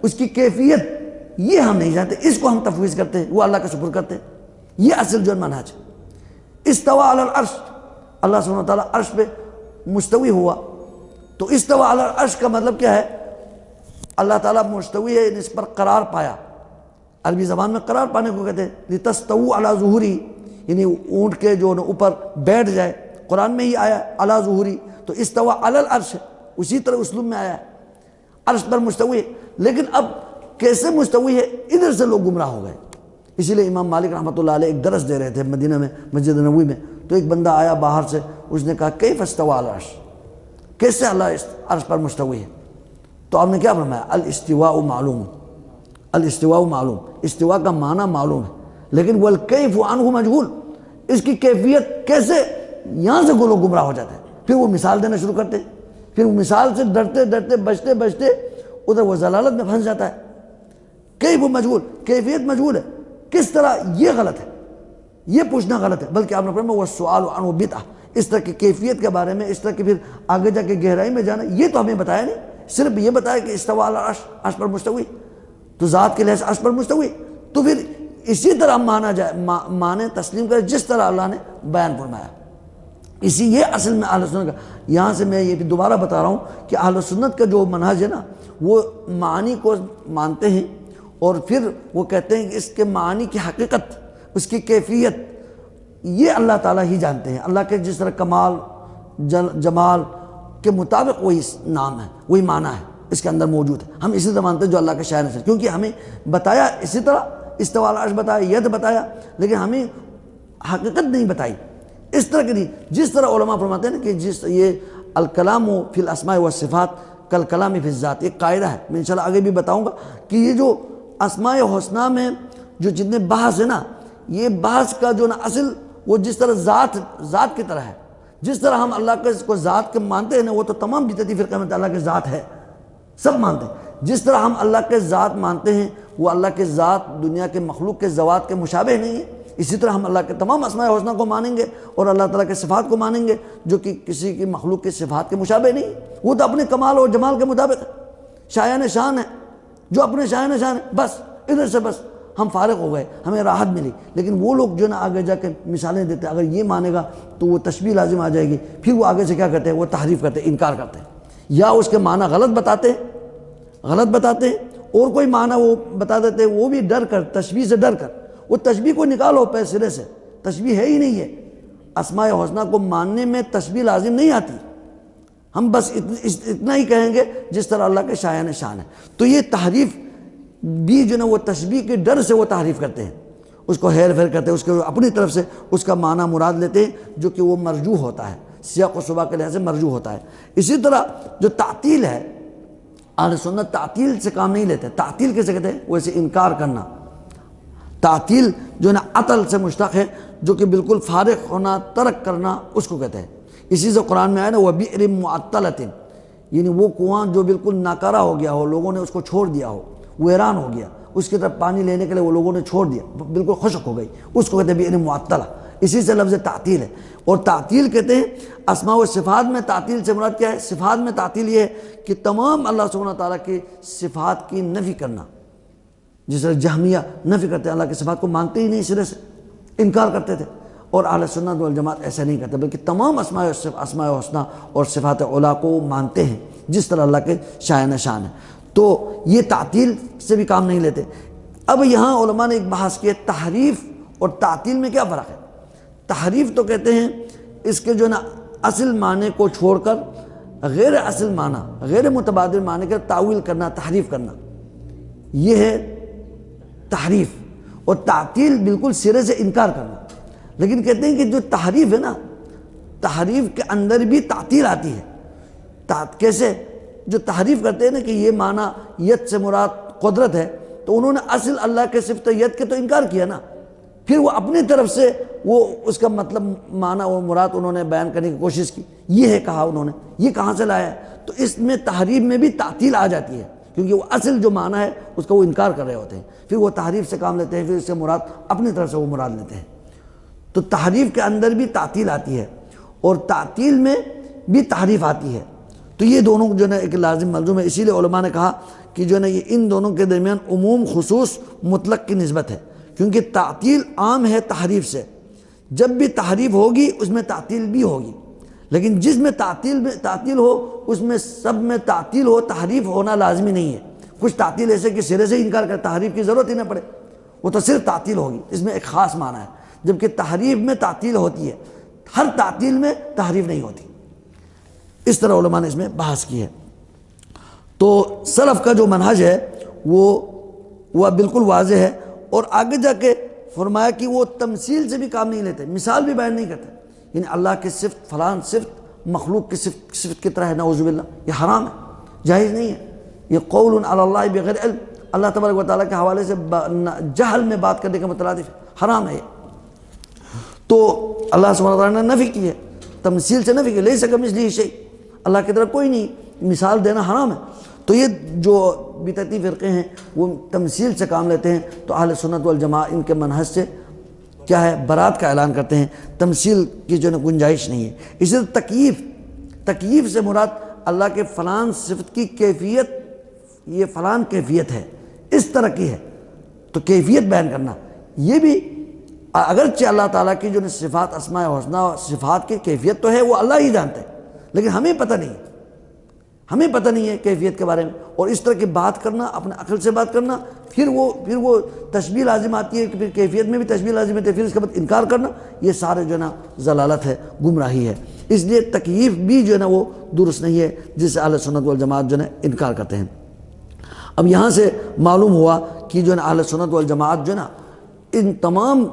S1: اس کی کیفیت یہ ہم نہیں جانتے، اس کو ہم تفویض کرتے ہیں، وہ اللہ کا شکر کرتے ہیں۔ یہ اصل جو منہج ہے۔ استوى علی العرش، اللہ سبحانہ وتعالیٰ عرش پہ مستوی ہوا، تو استوى علی العرش کا مطلب کیا ہے؟ اللہ تعالیٰ مستوی ہے، اس پر قرار پایا، عربی زبان میں قرار پانے کو کہتے ہیں، لتستووا علی ظہوری، یعنی اونٹ کے جو اوپر بیٹھ جائے، قرآن میں ہی آیا علی ظہوری، تو استوى علی العرش اسی طرح اسلوب میں آیا ہے، عرش پر مستوی ہے، لیکن اب کیسے مستوی ہے، ادھر سے لوگ گمراہ ہو گئے۔ اسی لیے امام مالک رحمۃ اللہ علیہ ایک درس دے رہے تھے مدینہ میں، مسجد نبوی میں، تو ایک بندہ آیا باہر سے، اس نے کہا کیف استوى علی العرش، کیسے اللہ عرش پر مستوی ہے؟ تو آپ نے کیا فرمایا؟ الاستواء معلوم، الاستواء معلوم، استواء کا معنی معلوم ہے، لیکن والکیف عنہ مجہول، اس کی کیفیت کیسے، یہاں سے لوگ گمراہ ہو جاتے ہیں، پھر وہ مثال دینا شروع کرتے ہیں، پھر وہ مثال سے ڈرتے ڈرتے بچتے بچتے ادھر وہ ضلالت میں پھنس جاتا ہے۔ کیف مجہول، کیفیت مجہول ہے، کس طرح، یہ غلط ہے، یہ پوچھنا غلط ہے، بلکہ آپ نے فرمایا والسؤال عنہ بدعہ، اس طرح کی کیفیت کے بارے میں، اس طرح کی پھر آگے جا کے گہرائی میں جانا، یہ تو ہمیں بتایا نہیں، صرف یہ بتایا کہ استوى علی العرش، عرش پر مستوی، تو ذات کے لحاظ سے عرش پر مستوی، تو پھر اسی طرح مانے تسلیم کرے جس طرح اللہ نے بیان فرمایا۔ یہ اصل میں اہل سنت کا، یہاں سے میں یہ بھی دوبارہ بتا رہا ہوں کہ اہل سنت کا جو منہج ہے نا، وہ معنی کو مانتے ہیں، اور پھر وہ کہتے ہیں کہ اس کے معنی کی حقیقت، اس کی کیفیت یہ اللہ تعالیٰ ہی جانتے ہیں، اللہ کے جس طرح کمال جمال کے مطابق وہی نام ہے، وہی معنی ہے اس کے اندر موجود ہے، ہم اسی طرح مانتے ہیں جو اللہ کے شاعر سے، کیونکہ ہمیں بتایا اسی طرح، استوى علی العرش بتایا، ید بتایا، لیکن ہمیں حقیقت نہیں بتائی، اس طرح کی نہیں، جس طرح علماء فرماتے ہیں کہ یہ الکلام فی الاسماء والصفات کالکلام فی الذات، ایک قاعدہ ہے، میں انشاءاللہ آگے بھی بتاؤں گا کہ یہ جو اسماء حسنہ میں جو جتنے بحث ہے نا، یہ بحث کا جو نا اصل وہ جس طرح ذات کی طرح ہے، جس طرح ہم اللہ کو ذات کے مانتے ہیں نا، وہ تو تمام بدعتی فرقے میں اللہ کے ذات ہے، سب مانتے ہیں، جس طرح ہم اللہ کے ذات مانتے ہیں، وہ اللہ کے ذات دنیا کے مخلوق کے ذوات کے مشابہ نہیں ہے، اسی طرح ہم اللہ کے تمام اسماء حسنہ کو مانیں گے، اور اللہ تعالیٰ کے صفات کو مانیں گے جو کہ کسی کی مخلوق کے صفات کے مشابہ نہیں، وہ تو اپنے کمال اور جمال کے مطابق ہے، شایان شان ہے، جو اپنے شایان شان ہے، بس ادھر سے بس ہم فارغ ہو گئے، ہمیں راحت ملی۔ لیکن وہ لوگ جو نا آگے جا کے مثالیں دیتے ہیں، اگر یہ مانے گا تو وہ تشبیہ لازم آ جائے گی، پھر وہ آگے سے کیا کرتے ہیں، وہ تحریف کرتے ہیں، انکار کرتے ہیں، یا اس کے معنی غلط بتاتے ہیں، اور کوئی معنی وہ بتا دیتے ہیں، وہ بھی ڈر کر، تشبیہ سے ڈر کر، وہ تشبیہ کو نکالو پہ سرے سے، تشبیہ ہے ہی نہیں ہے، اسماء حسنہ کو ماننے میں تشبیہ لازم نہیں آتی، ہم بس اتنا ہی کہیں گے جس طرح اللہ کے شایان شان ہے۔ تو یہ تحریف بھی جو نا وہ تشبیہ کے ڈر سے وہ تحریف کرتے ہیں، اس کو ہیر پھیر کرتے ہیں، اس کو اپنی طرف سے اس کا معنی مراد لیتے ہیں جو کہ وہ مرجوح ہوتا ہے، سیاق و سباق کے لحاظ سے مرجوح ہوتا ہے۔ اسی طرح جو تعطیل ہے، اہل سنت تعطیل سے کام نہیں لیتے، تعطیل کیسے کہتے ہیں، ویسے انکار کرنا، تعطیل جو ہے نا عطل سے مشتق ہے، جو کہ بالکل فارغ ہونا، ترک کرنا، اس کو کہتے ہیں۔ اسی سے قرآن میں آیا نا وَبِئْرٍ مُعَطَّلَةٍ، یعنی وہ کنواں جو بالکل ناکارہ ہو گیا ہو، لوگوں نے اس کو چھوڑ دیا ہو، وہ ویران ہو گیا، اس کی طرف پانی لینے کے لیے وہ لوگوں نے چھوڑ دیا، بالکل خشک ہو گئی، اس کو کہتے ہیں بِئْرٍ مُعَطَّلَةٍ، اسی سے لفظ تعطیل ہے۔ اور تعطیل کہتے ہیں اسماء و صفات میں تعطیل سے مراد کیا ہے؟ صفات میں تعطیل یہ ہے کہ تمام اللہ سبحانہ تعالیٰ کی صفات کی نفی کرنا، جس طرح جہمیہ نفی کرتے ہیں، اللہ کی صفات کو مانتے ہی نہیں، سرے سے انکار کرتے تھے، اور اہل سنت والجماعت ایسا نہیں کرتے، بلکہ تمام اسماء حسنہ اور صفات علی کو مانتے ہیں جس طرح اللہ کے شایان شان ہے۔ تو یہ تعطیل سے بھی کام نہیں لیتے۔ اب یہاں علماء نے ایک بحث کی ہے، تحریف اور تعطیل میں کیا فرق ہے؟ تحریف تو کہتے ہیں اس کے جو نا اصل معنی کو چھوڑ کر غیر اصل معنی، غیر متبادل معنی کا تعویل کرنا، تحریف کرنا، یہ ہے تحریف. اور تعطیل بالکل سرے سے انکار کرنا. لیکن کہتے ہیں کہ جو تحریف ہے نا، تحریف کے اندر بھی تعطیل آتی ہے. کیسے؟ جو تحریف کرتے ہیں نا کہ یہ معنی ید سے مراد قدرت ہے، تو انہوں نے اصل اللہ کے صفت ید کے تو انکار کیا نا، پھر وہ اپنی طرف سے وہ اس کا مطلب معنی اور مراد انہوں نے بیان کرنے کی کوشش کی. یہ ہے کہا انہوں نے، یہ کہاں سے لایا ہے؟ تو اس میں تحریف میں بھی تعطیل آ جاتی ہے، کیونکہ وہ اصل جو معنی ہے اس کا وہ انکار کر رہے ہوتے ہیں. پھر وہ تحریف سے کام لیتے ہیں، پھر اس سے مراد اپنی طرف سے وہ مراد لیتے ہیں. تو تحریف کے اندر بھی تعطیل آتی ہے اور تعطیل میں بھی تحریف آتی ہے. تو یہ دونوں جو ہے نا ایک لازم ملزوم ہے. اسی لیے علماء نے کہا کہ جو ہے نا یہ ان دونوں کے درمیان عموم خصوص مطلق کی نسبت ہے، کیونکہ تعطیل عام ہے تحریف سے. جب بھی تحریف ہوگی اس میں تعطیل بھی ہوگی، لیکن جس میں تعطیل ہو اس میں سب میں تعطیل ہو، تحریف ہونا لازمی نہیں ہے. کچھ تعطیل ایسے کہ سرے سے انکار کر، تحریف کی ضرورت ہی نہ پڑے، وہ تو صرف تعطیل ہوگی، اس میں ایک خاص معنی ہے. جبکہ تحریف میں تعطیل ہوتی ہے، ہر تعطیل میں تحریف نہیں ہوتی. اس طرح علماء نے اس میں بحث کی ہے. تو سلف کا جو منہج ہے وہ بالکل واضح ہے. اور آگے جا کے فرمایا کہ وہ تمثیل سے بھی کام نہیں لیتے، مثال بھی بیان نہیں کرتے. یعنی اللہ کی صفت فلان صفت مخلوق کی صفت کی طرح ہے، نعوذ باللہ، یہ حرام ہے، جائز نہیں ہے. یہ قول علی اللہ بغیر علم، اللہ تبارک و تعالیٰ کے حوالے سے جہل میں بات کرنے کا مترادف ہے، حرام ہے یہ. تو اللہ سبحانہ وتعالیٰ نے نفی کی ہے، تمثیل سے نفی کی، لیس کمثلہ شیء، اللہ کی طرف کوئی نہیں، مثال دینا حرام ہے. تو یہ جو بدعتی فرقے ہیں وہ تمثیل سے کام لیتے ہیں. تو اہل سنت والجماعہ ان کے منہج سے کیا ہے؟ برات کا اعلان کرتے ہیں، تمثیل کی جو گنجائش نہیں ہے. اسی طرح تکییف سے مراد اللہ کے فلان صفت کی کیفیت، یہ فلان کیفیت ہے، اس طرح کی ہے، تو کیفیت بیان کرنا. یہ بھی اگرچہ اللہ تعالیٰ کی جو صفات اسماء حسنہ صفات کی کیفیت تو ہے، وہ اللہ ہی جانتے ہیں، لیکن ہمیں پتہ نہیں ہے کیفیت کے بارے میں. اور اس طرح کی بات کرنا، اپنے عقل سے بات کرنا، پھر وہ تشبیہ لازم آتی ہے کہ پھر کیفیت میں بھی تشبیہ لازم ہے، پھر اس کے بعد انکار کرنا، یہ سارے جو ہے نا ضلالت ہے، گمراہی ہے. اس لیے تکییف بھی جو ہے نا وہ درست نہیں ہے، جس سے اہل سنت والجماعت جو ہے انکار کرتے ہیں. اب یہاں سے معلوم ہوا کہ جو ہے نا اہل سنت والجماعت جو ہے نا ان تمام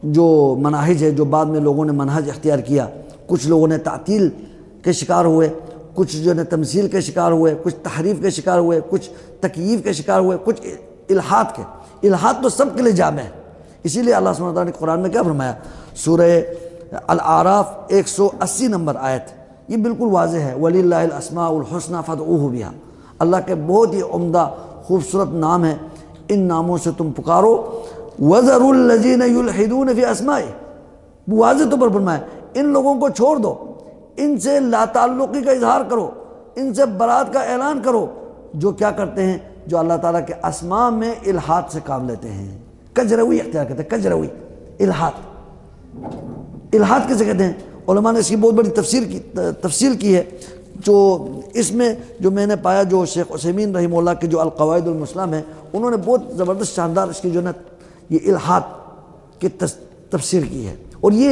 S1: جو مناہج ہے، جو بعد میں لوگوں نے منہج اختیار کیا، کچھ لوگوں نے تعطیل کے شکار ہوئے، کچھ جو ہے تمثیل کے شکار ہوئے، کچھ تحریف کے شکار ہوئے، کچھ تکییف کے شکار ہوئے، کچھ الحاد کے. الحاد تو سب کے لیے جامع ہے. اسی لیے اللہ سبحانہ وتعالیٰ نے قرآن میں کیا فرمایا؟ سورہ الاعراف 180 نمبر آیت، یہ بالکل واضح ہے، وَلِلَّهِ الْأَسْمَاءُ الْحُسْنَى فَادْعُوهُ بِهَا. اللہ کے بہت ہی عمدہ خوبصورت نام ہے، ان ناموں سے تم پکارو. وَذَرُوا الَّذِينَ يُلْحِدُونَ فِي أَسْمَائِهِ، واضح طور پر فرمایا ان لوگوں کو چھوڑ دو، ان سے لا تعلقی کا اظہار کرو، ان سے برات کا اعلان کرو، جو کیا کرتے ہیں؟ جو اللہ تعالیٰ کے اسماء میں الحاد سے کام لیتے ہیں، کجروی اختیار کرتے ہیں. کجروی الحاد کسے کہتے ہیں؟ علماء نے اس کی بہت بڑی تفصیل کی ہے. جو اس میں جو میں نے پایا، جو شیخ عثیمین رحمہ اللہ کے جو القواعد المثلی ہیں، انہوں نے بہت زبردست شاندار اس کی جو ہے نا یہ الحاد کی تفسیر کی ہے. اور یہ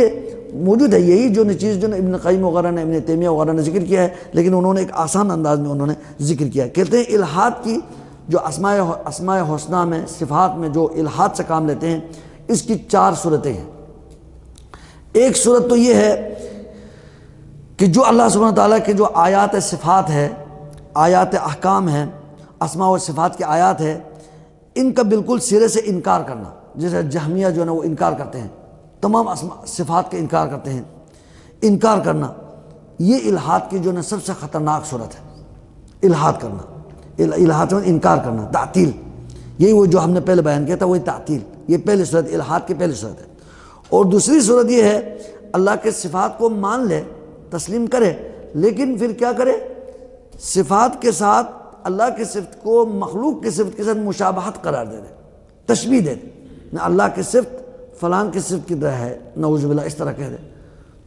S1: موجود ہے، یہی جو چیز جو ابن قیم وغیرہ نے، ابن تیمیہ وغیرہ نے ذکر کیا ہے، لیکن انہوں نے ایک آسان انداز میں انہوں نے ذکر کیا ہے. کہتے ہیں الحاد کی جو اسماء حسنہ میں، صفات میں جو الحاد سے کام لیتے ہیں، اس کی 4 صورتیں ہیں. ایک صورت تو یہ ہے کہ جو اللہ سبحانہ تعالیٰ کے جو آیات صفات ہے، آیات احکام ہیں، اسماء و صفات کی آیات ہے، ان کا بالکل سرے سے انکار کرنا. جیسے جہمیہ جو ہے نا وہ انکار کرتے ہیں، تمام صفات کے انکار کرتے ہیں. انکار کرنا یہ الحاد کی جو ہے نا سب سے خطرناک صورت ہے. الحاد کرنا، الحاد میں انکار کرنا، تعطیل، یہی وہ جو ہم نے پہلے بیان کیا تھا، وہی تعطیل. یہ پہلی صورت الحاد کی پہلی صورت ہے. اور دوسری صورت یہ ہے اللہ کے صفات کو مان لے، تسلیم کرے، لیکن پھر کیا کرے؟ صفات کے ساتھ اللہ کی صفت کو مخلوق کی صفت کے ساتھ مشابہت قرار دے دے، تشبیہ دے دے. اللہ کی صفت فلان کی صفت کی طرح ہے، نعوذ باللہ، اس طرح کہہ دے.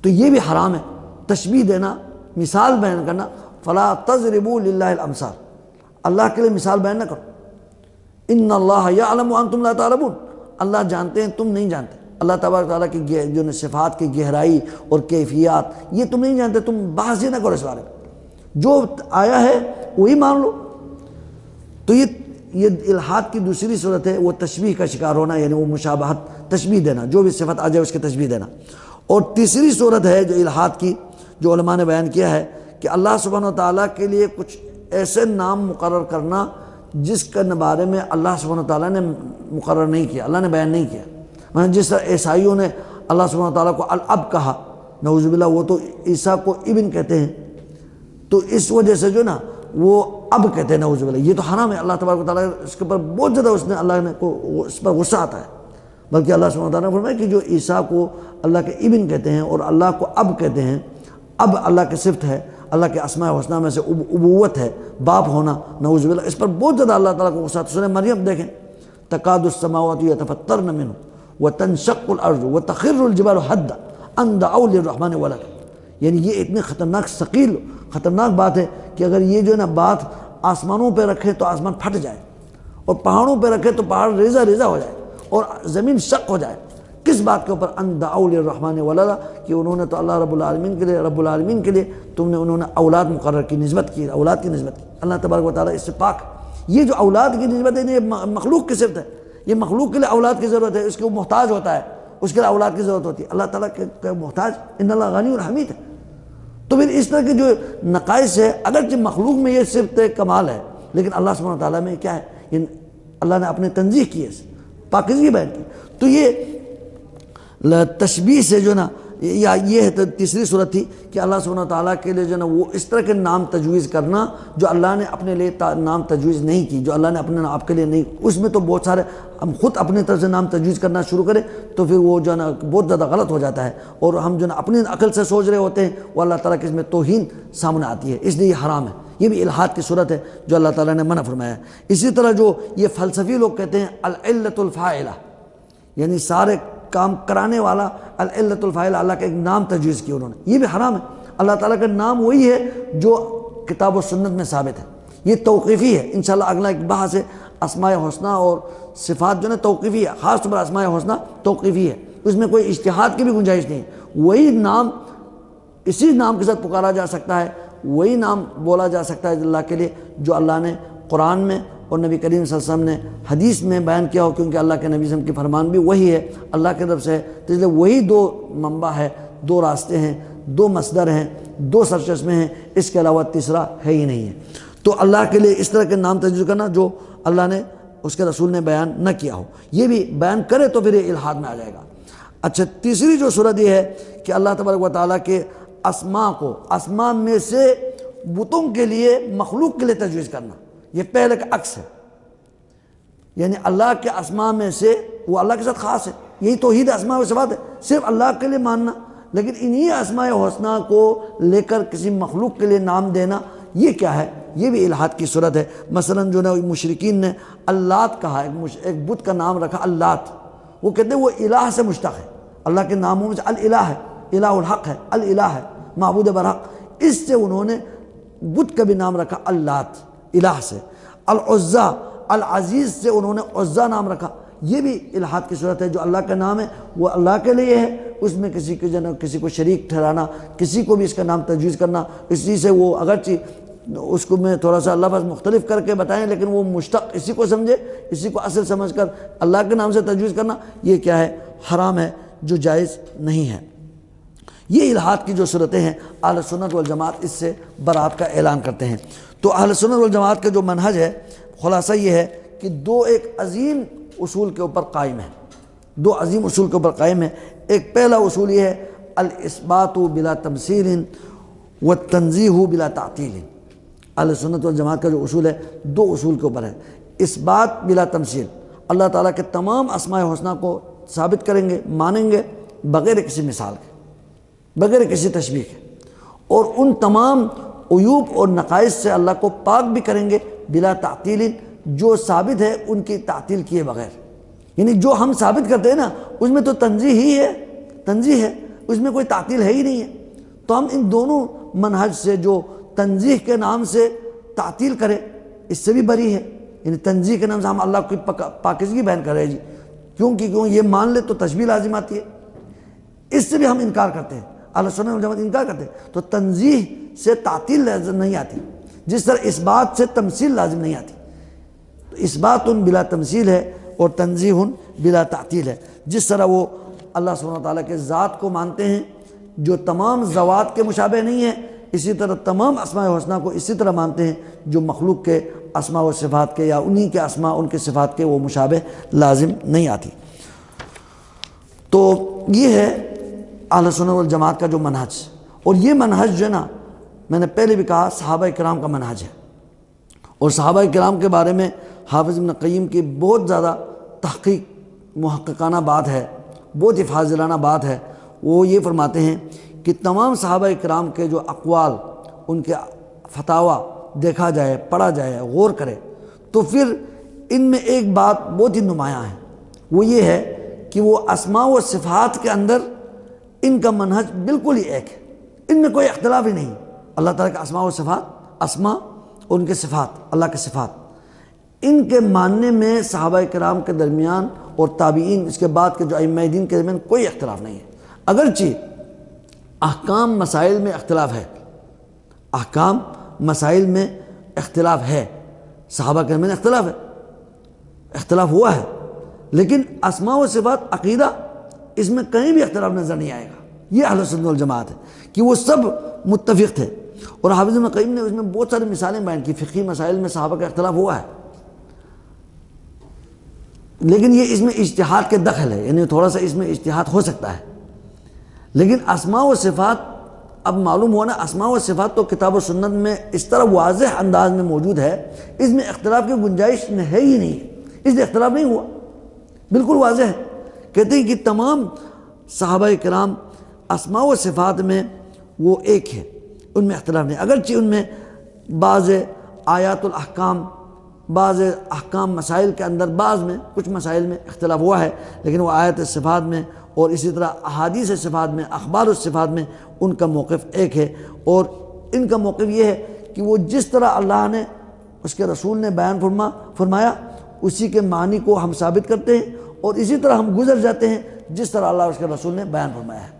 S1: تو یہ بھی حرام ہے، تشبیہ دینا، مثال بیان کرنا. فلا تضربوا للہ الامثال، اللہ کے لیے مثال بیان نہ کرو. ان اللہ یعلم وانتم لا تعلمون، اللہ جانتے ہیں تم نہیں جانتے. اللہ تبارک تعالیٰ کی جو صفات کی گہرائی اور کیفیات یہ تم نہیں جانتے، تم بحث ہی نہ کرو اس بارے میں. جو آیا ہے وہی مان لو۔ تو یہ الحاد کی دوسری صورت ہے، وہ تشبیہ کا شکار ہونا، یعنی وہ مشابہت، تشبیہ دینا، جو بھی صفت آ جائے اس کی تشبیہ دینا۔ اور تیسری صورت ہے جو الحاد کی، جو علماء نے بیان کیا ہے کہ اللہ سبحانہ و تعالیٰ کے لیے کچھ ایسے نام مقرر کرنا جس کے بارے میں اللہ سبحانہ و تعالیٰ نے مقرر نہیں کیا، اللہ نے بیان نہیں کیا۔ مثلا جس طرح عیسائیوں نے اللہ سبحانہ و تعالیٰ کو الاب کہا، نعوذ باللہ، وہ تو عیسیٰ کو ابن کہتے ہیں، تو اس وجہ سے جو نا وہ اب کہتے ہیں، نعوذ باللہ، یہ تو حرام ہے۔ اللہ تبارک و تعالیٰ اس کے اوپر بہت زیادہ اس نے اللہ نے کو اس پر غصہ آتا ہے، بلکہ اللہ سبحانہ و تعالیٰ نے فرمایا کہ جو عیسیٰ کو اللہ کے ابن کہتے ہیں اور اللہ کو اب کہتے ہیں، اب اللہ کی صفت ہے، اللہ کے اسماء الحسنہ میں سے ابوت ہے، باپ ہونا، نعوذ باللہ، اس پر بہت زیادہ اللہ تعالیٰ کو غصہ آتا ہے۔ سورہ مریم دیکھیں، تکاد السماوات یتفطرن منہ وتنشق الارض وتخر الجبال حدا ان دعوا للرحمن ولدا، یعنی یہ اتنی خطرناک، ثقیل، خطرناک بات ہے کہ اگر یہ جو ہے نا بات آسمانوں پہ رکھے تو آسمان پھٹ جائے، اور پہاڑوں پہ رکھے تو پہاڑ ریزہ ریزہ ہو جائے، اور زمین شق ہو جائے۔ کس بات کے اوپر؟ ان دعوا للرحمن ولدا، کہ انہوں نے تو اللہ رب العالمین کے لیے انہوں نے اولاد مقرر کی، نسبت کی، اولاد کی نسبت کی۔ اللہ تبارک و تعالیٰ اس سے پاک۔ یہ جو اولاد کی نسبت ہے یہ مخلوق کی صفت ہے، یہ مخلوق کے لیے اولاد کی ضرورت ہے، اس کے وہ محتاج ہوتا ہے، اس کے لیے اولاد کی ضرورت ہوتی ہے۔ اللہ تعالیٰ کے محتاج، ان اللہ غنی الحمید ہے۔ تو پھر اس طرح کے جو نقائص ہے، اگرچہ مخلوق میں یہ صفت کمال ہے، لیکن اللہ سبحانہ و تعالیٰ میں کیا ہے؟ یہ اللہ نے اپنے تنزیہ کی ہے، پاکیزگی بیان کی۔ تو یہ تشبیہ سے جو نا، یا یہ ہے تیسری صورت تھی کہ اللہ سبحانہ و تعالیٰ کے لیے جو نا وہ اس طرح کے نام تجویز کرنا جو اللہ نے اپنے لیے نام تجویز نہیں کی، جو اللہ نے اپنے آپ کے لیے نہیں، اس میں تو بہت سارے ہم خود اپنے طرف سے نام تجویز کرنا شروع کریں تو پھر وہ جو ہے نا بہت زیادہ غلط ہو جاتا ہے، اور ہم جو نا اپنی عقل سے سوچ رہے ہوتے ہیں، وہ اللہ تعالیٰ کے اس میں توہین سامنے آتی ہے، اس لیے یہ حرام ہے۔ یہ بھی الحاد کی صورت ہے جو اللہ تعالیٰ نے منع فرمایا ہے۔ اسی طرح جو یہ فلسفی لوگ کہتے ہیں العلۃ الفاعلہ، یعنی سارے کام کرانے والا، العلۃ الفاعلہ، اللہ کا ایک نام تجویز کیا انہوں نے، یہ بھی حرام ہے۔ اللہ تعالیٰ کا نام وہی ہے جو کتاب و سنت میں ثابت ہے، یہ توقیفی ہے۔ انشاءاللہ اگلا ایک بحث ہے اسماء حسنہ اور صفات جو ہے توقیفی ہے، خاص طور پر اسماء حسنہ توقیفی ہے، اس میں کوئی اجتہاد کی بھی گنجائش نہیں ہے۔ وہی نام، اسی نام کے ساتھ پکارا جا سکتا ہے، وہی نام بولا جا سکتا ہے اللہ کے لیے جو اللہ نے قرآن میں اور نبی کریم صلی اللہ علیہ وسلم نے حدیث میں بیان کیا ہو، کیونکہ اللہ کے نبی صلی اللہ علیہ وسلم کی فرمان بھی وہی ہے، اللہ کی طرف سے ہے، تو اس لیے وہی دو منبع ہے، دو راستے ہیں، دو مصدر ہیں، دو سرچشمے ہیں، اس کے علاوہ تیسرا ہے ہی نہیں ہے۔ تو اللہ کے لیے اس طرح کے نام تجویز کرنا جو اللہ نے، اس کے رسول نے بیان نہ کیا ہو، یہ بھی بیان کرے تو پھر یہ الحاد میں آ جائے گا۔ اچھا، تیسری جو صورت یہ ہے کہ اللہ تبارک و تعالیٰ کے اسماء کو، اسماء میں سے بتوں کے لیے، مخلوق کے لیے تجویز کرنا، یہ پہلے کا عکس ہے، یعنی اللہ کے اسماء میں سے وہ اللہ کے ساتھ خاص ہے، یہی توحید اسماء و صفات ہے، صرف اللہ کے لیے ماننا، لیکن انہی اسماء حسنہ کو لے کر کسی مخلوق کے لیے نام دینا، یہ کیا ہے؟ یہ بھی الحاد کی صورت ہے۔ مثلا جو ہے مشرکین نے اللات کہا، ایک بت کا نام رکھا اللات، وہ کہتے ہیں وہ الہ سے مشتق ہے، اللہ کے ناموں میں سے الالہ ہے، الہ الحق ہے، الالہ ہے، معبود برحق، اس سے انہوں نے بت کا بھی نام رکھا اللات، الہ سے۔ العزیٰ، العزیز سے انہوں نے عزیٰ نام رکھا، یہ بھی الحاد کی صورت ہے۔ جو اللہ کا نام ہے وہ اللہ کے لیے ہے، اس میں کسی کو شریک ٹھہرانا، کسی کو بھی اس کا نام تجویز کرنا، اسی سے وہ اگرچہ اس کو میں تھوڑا سا لفظ مختلف کر کے بتائیں، لیکن وہ مشتق اسی کو سمجھے، اسی کو اصل سمجھ کر اللہ کے نام سے تجویز کرنا، یہ کیا ہے؟ حرام ہے، جو جائز نہیں ہے۔ یہ الحاد کی جو صورتیں ہیں، اہل سنت والجماعت اس سے برات کا اعلان کرتے ہیں۔ تو اہل سنت والجماعت کا جو منہج ہے، خلاصہ یہ ہے کہ دو ایک عظیم اصول کے اوپر قائم ہے، دو عظیم اصول کے اوپر قائم ہے۔ ایک پہلا اصول یہ ہے الاثبات بلا تمثیل والتنزیہ بلا تعطیل۔ اہل سنت والجماعت کا جو اصول ہے، دو اصول کے اوپر ہے۔ اثبات بلا تمثیل، اللہ تعالیٰ کے تمام اسماء حسنہ کو ثابت کریں گے، مانیں گے بغیر کسی مثال کے، بغیر کسی تشبیہ کے، اور ان تمام عیوب اور نقائص سے اللہ کو پاک بھی کریں گے بلا تعطیل، جو ثابت ہے ان کی تعطیل کیے بغیر، یعنی جو ہم ثابت کرتے ہیں نا اس میں تو تنزیہ ہی ہے، تنزیہ ہے، اس میں کوئی تعطیل ہے ہی نہیں ہے۔ تو ہم ان دونوں منہج سے، جو تنزیہ کے نام سے تعطیل کرے، اس سے بھی بری ہے، یعنی تنزیہ کے نام سے ہم اللہ کی پاکیزگی بیان کر رہے ہیں جی، کیوں یہ مان لے تو تشبیہ لازم آتی ہے، اس سے بھی ہم انکار کرتے ہیں۔ اہل سنت والجماعت انکار کرتے ہیں۔ تو تنزیہ سے تعطیل لازم نہیں آتی، جس طرح اس بات سے تمثیل لازم نہیں آتی۔ تو اس بات بلا تمثیل ہے اور تنزیہ بلا تعطیل ہے۔ جس طرح وہ اللہ سبحانہ وتعالیٰ کے ذات کو مانتے ہیں جو تمام ذوات کے مشابہ نہیں ہے، اسی طرح تمام اسماء حسنہ کو اسی طرح مانتے ہیں جو مخلوق کے اسماء و صفات کے یا انہی کے اسماء ان کے صفات کے وہ مشابہ لازم نہیں آتی۔ تو یہ ہے اہل سنت والجماعت کا جو منہج، اور یہ منہج جو ہے نا، میں نے پہلے بھی کہا صحابہ کرام کا منہج ہے، اور صحابہ کرام کے بارے میں حافظ ابن قیم کی بہت زیادہ تحقیق محققانہ بات ہے، بہت ہی فاضلانہ بات ہے۔ وہ یہ فرماتے ہیں کہ تمام صحابہ کرام کے جو اقوال، ان کے فتاویٰ دیکھا جائے، پڑھا جائے، غور کرے، تو پھر ان میں ایک بات بہت ہی نمایاں ہے، وہ یہ ہے کہ وہ اسماء و صفات کے اندر ان کا منہج بالکل ہی ایک ہے، ان میں کوئی اختلاف ہی نہیں۔ اللہ تعالیٰ کے اسماء و صفات، اسماء اور ان کے صفات، اللہ کے صفات، ان کے ماننے میں صحابہ کرام کے درمیان اور تابعین اس کے بعد کے جو ائمہ دین کے درمیان کوئی اختلاف نہیں ہے۔ اگرچہ احکام مسائل میں اختلاف ہے، احکام مسائل میں اختلاف ہے، صحابہ کے درمیان اختلاف ہے، اختلاف ہوا ہے، لیکن اسماء و صفات عقیدہ اس میں کہیں بھی اختلاف نظر نہیں آئے گا۔ یہ اہل سنت والجماعت ہے کہ وہ سب متفق تھے، اور حافظ ابن قیم نے اس میں بہت ساری مثالیں بیان کی، فقہی مسائل میں صحابہ کا اختلاف ہوا ہے، لیکن یہ اس میں اجتہاد کے دخل ہے، یعنی تھوڑا سا اس میں اجتہاد ہو سکتا ہے۔ لیکن اسماء و صفات، اب معلوم ہوا نا، اسماء و صفات تو کتاب و سنت میں اس طرح واضح انداز میں موجود ہے، اس میں اختلاف کی گنجائش ہے ہی نہیں، اس لیے اختلاف نہیں ہوا، بالکل واضح ہے۔ کہتے ہیں کہ تمام صحابہ کرام اسماء و صفات میں وہ ایک ہے، ان میں اختلاف نہیں، اگرچہ ان میں بعض آیات الاحکام، بعض احکام مسائل کے اندر، بعض میں کچھ مسائل میں اختلاف ہوا ہے، لیکن وہ آیات صفات میں اور اسی طرح احادیث صفات میں، اخبار الصفات میں ان کا موقف ایک ہے، اور ان کا موقف یہ ہے کہ وہ جس طرح اللہ نے، اس کے رسول نے بیان فرمایا، اسی کے معنی کو ہم ثابت کرتے ہیں، اور اسی طرح ہم گزر جاتے ہیں جس طرح اللہ اور اس کے رسول نے بیان فرمایا ہے۔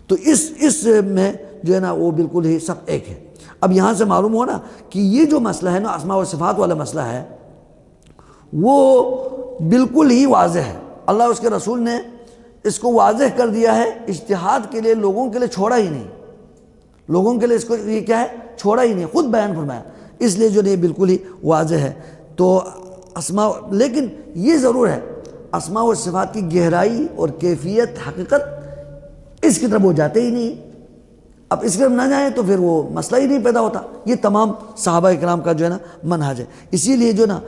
S1: تو اس میں جو ہے نا وہ بالکل ہی سب ایک ہے۔ اب یہاں سے معلوم ہوا نا کہ یہ جو مسئلہ ہے نا، اسماء و صفات والا مسئلہ ہے، وہ بالکل ہی واضح ہے، اللہ اور اس کے رسول نے اس کو واضح کر دیا ہے، اجتہاد کے لیے لوگوں کے لیے چھوڑا ہی نہیں، لوگوں کے لیے اس کو یہ کیا ہے، چھوڑا ہی نہیں، خود بیان فرمایا، اس لیے جو ہے بالکل ہی واضح ہے۔ تو اسماء، لیکن یہ ضرور ہے اسماء و صفات کی گہرائی اور کیفیت، حقیقت، اس کی طرف وہ جاتے ہی نہیں۔ اب اس کی طرف نہ جائیں تو پھر وہ مسئلہ ہی نہیں پیدا ہوتا۔ یہ تمام صحابہ کرام کا جو ہے نا منہج ہے۔ اسی لیے جو نا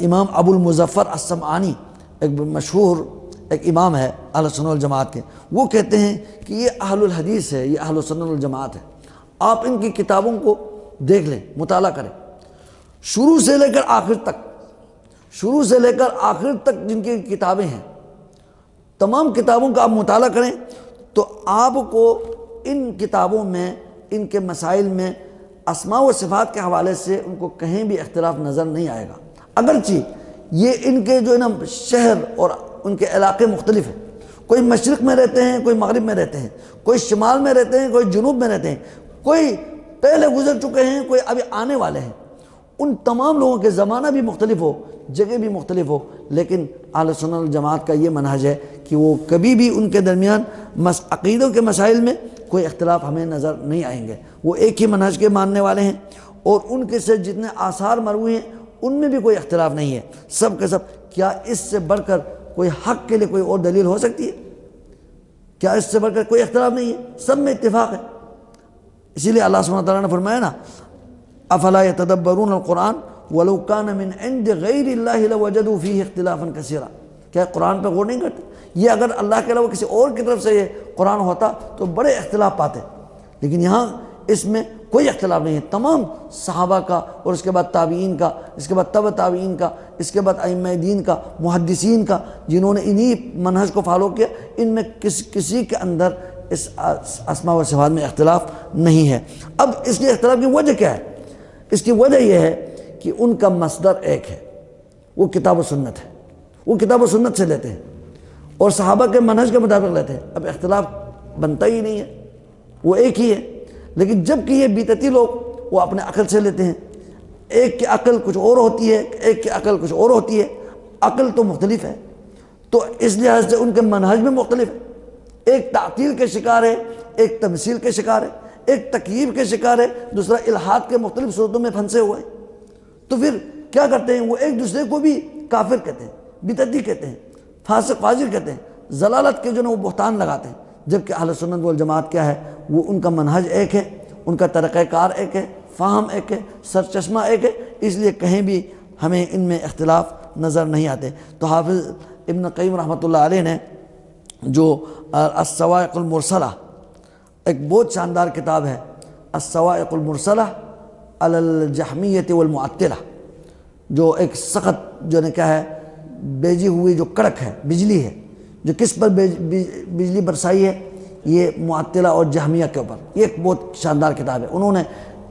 S1: امام ابو المظفر السمعانی، ایک مشہور ایک امام ہے اہل سنت والجماعت کے، وہ کہتے ہیں کہ یہ اہل الحدیث ہے، یہ اہل سنت والجماعت ہے۔ آپ ان کی کتابوں کو دیکھ لیں، مطالعہ کریں، شروع سے لے کر آخر تک، شروع سے لے کر آخر تک جن کی کتابیں ہیں، تمام کتابوں کا آپ مطالعہ کریں تو آپ کو ان کتابوں میں، ان کے مسائل میں اسماء و صفات کے حوالے سے ان کو کہیں بھی اختلاف نظر نہیں آئے گا۔ اگرچہ یہ ان کے جو ہے نا شہر اور ان کے علاقے مختلف ہیں، کوئی مشرق میں رہتے ہیں، کوئی مغرب میں رہتے ہیں، کوئی شمال میں رہتے ہیں، کوئی جنوب میں رہتے ہیں، کوئی پہلے گزر چکے ہیں، کوئی ابھی آنے والے ہیں، ان تمام لوگوں کے زمانہ بھی مختلف ہو، جگہ بھی مختلف ہو، لیکن اہل سنت والجماعت کا یہ منہج ہے کہ وہ کبھی بھی ان کے درمیان عقیدوں کے مسائل میں کوئی اختلاف ہمیں نظر نہیں آئیں گے۔ وہ ایک ہی منہج کے ماننے والے ہیں، اور ان کے سے جتنے آثار مروی ہیں ان میں بھی کوئی اختلاف نہیں ہے، سب کے سب۔ کیا اس سے بڑھ کر کوئی حق کے لیے کوئی اور دلیل ہو سکتی ہے؟ کیا اس سے بڑھ کر کوئی اختلاف نہیں ہے؟ سب میں اتفاق ہے۔ اسی لیے اللہ سبحانہ وتعالیٰ نے فرمایا نا، افلا یتدبرون القرآن ولو کان من عند غیر اللہ لوجدوا فیہ اختلافا کثیرا۔ کیا قرآن پہ غور نہیں کرتے؟ یہ اگر اللہ کے علاوہ کسی اور کی طرف سے یہ قرآن ہوتا تو بڑے اختلاف پاتے، لیکن یہاں اس میں کوئی اختلاف نہیں ہے۔ تمام صحابہ کا، اور اس کے بعد تابعین کا، اس کے بعد تبع تابعین کا، اس کے بعد ائمہ دین کا، محدثین کا، جنہوں نے انہی منہج کو فالو کیا، ان میں کسی کے اندر اس اسماء و صفات میں اختلاف نہیں ہے۔ اب اس کے اختلاف کی وجہ کیا ہے؟ اس کی وجہ یہ ہے کہ ان کا مصدر ایک ہے، وہ کتاب و سنت ہے، وہ کتاب و سنت سے لیتے ہیں، اور صحابہ کے منہج کے مطابق لیتے ہیں، اب اختلاف بنتا ہی نہیں ہے، وہ ایک ہی ہے۔ لیکن جب کہ یہ بدعتی لوگ وہ اپنے عقل سے لیتے ہیں، ایک کی عقل کچھ اور ہوتی ہے، ایک کی عقل کچھ اور ہوتی ہے، عقل تو مختلف ہے، تو اس لحاظ سے ان کے منہج میں مختلف ہے۔ ایک تعطیل کے شکار ہے، ایک تمثیل کے شکار ہے، ایک تکییف کے شکار ہے، دوسرا الحاد کے مختلف صورتوں میں پھنسے ہوئے ہیں۔ تو پھر کیا کرتے ہیں؟ وہ ایک دوسرے کو بھی کافر کہتے ہیں، بدعتی کہتے ہیں، فاسق فاجر کہتے ہیں، ضلالت کے جو نا وہ بہتان لگاتے ہیں، جبکہ اہل سنت والجماعت کیا ہے؟ وہ ان کا منہج ایک ہے، ان کا طریقہ کار ایک ہے، فہم ایک ہے، سر چشمہ ایک ہے، اس لیے کہیں بھی ہمیں ان میں اختلاف نظر نہیں آتے۔ تو حافظ ابن قیم رحمۃ اللہ علیہ نے جو الصواعق المرسلہ، ایک بہت شاندار کتاب ہے، الصواعق المرسلہ علی الجہمیۃ والمعطلہ، جو ایک سخت جو نے کیا ہے بیجی ہوئی جو کڑک ہے، بجلی ہے، جو کس پر بجلی برسائی ہے؟ یہ معطلہ اور جہمیہ کے اوپر۔ یہ ایک بہت شاندار کتاب ہے۔ انہوں نے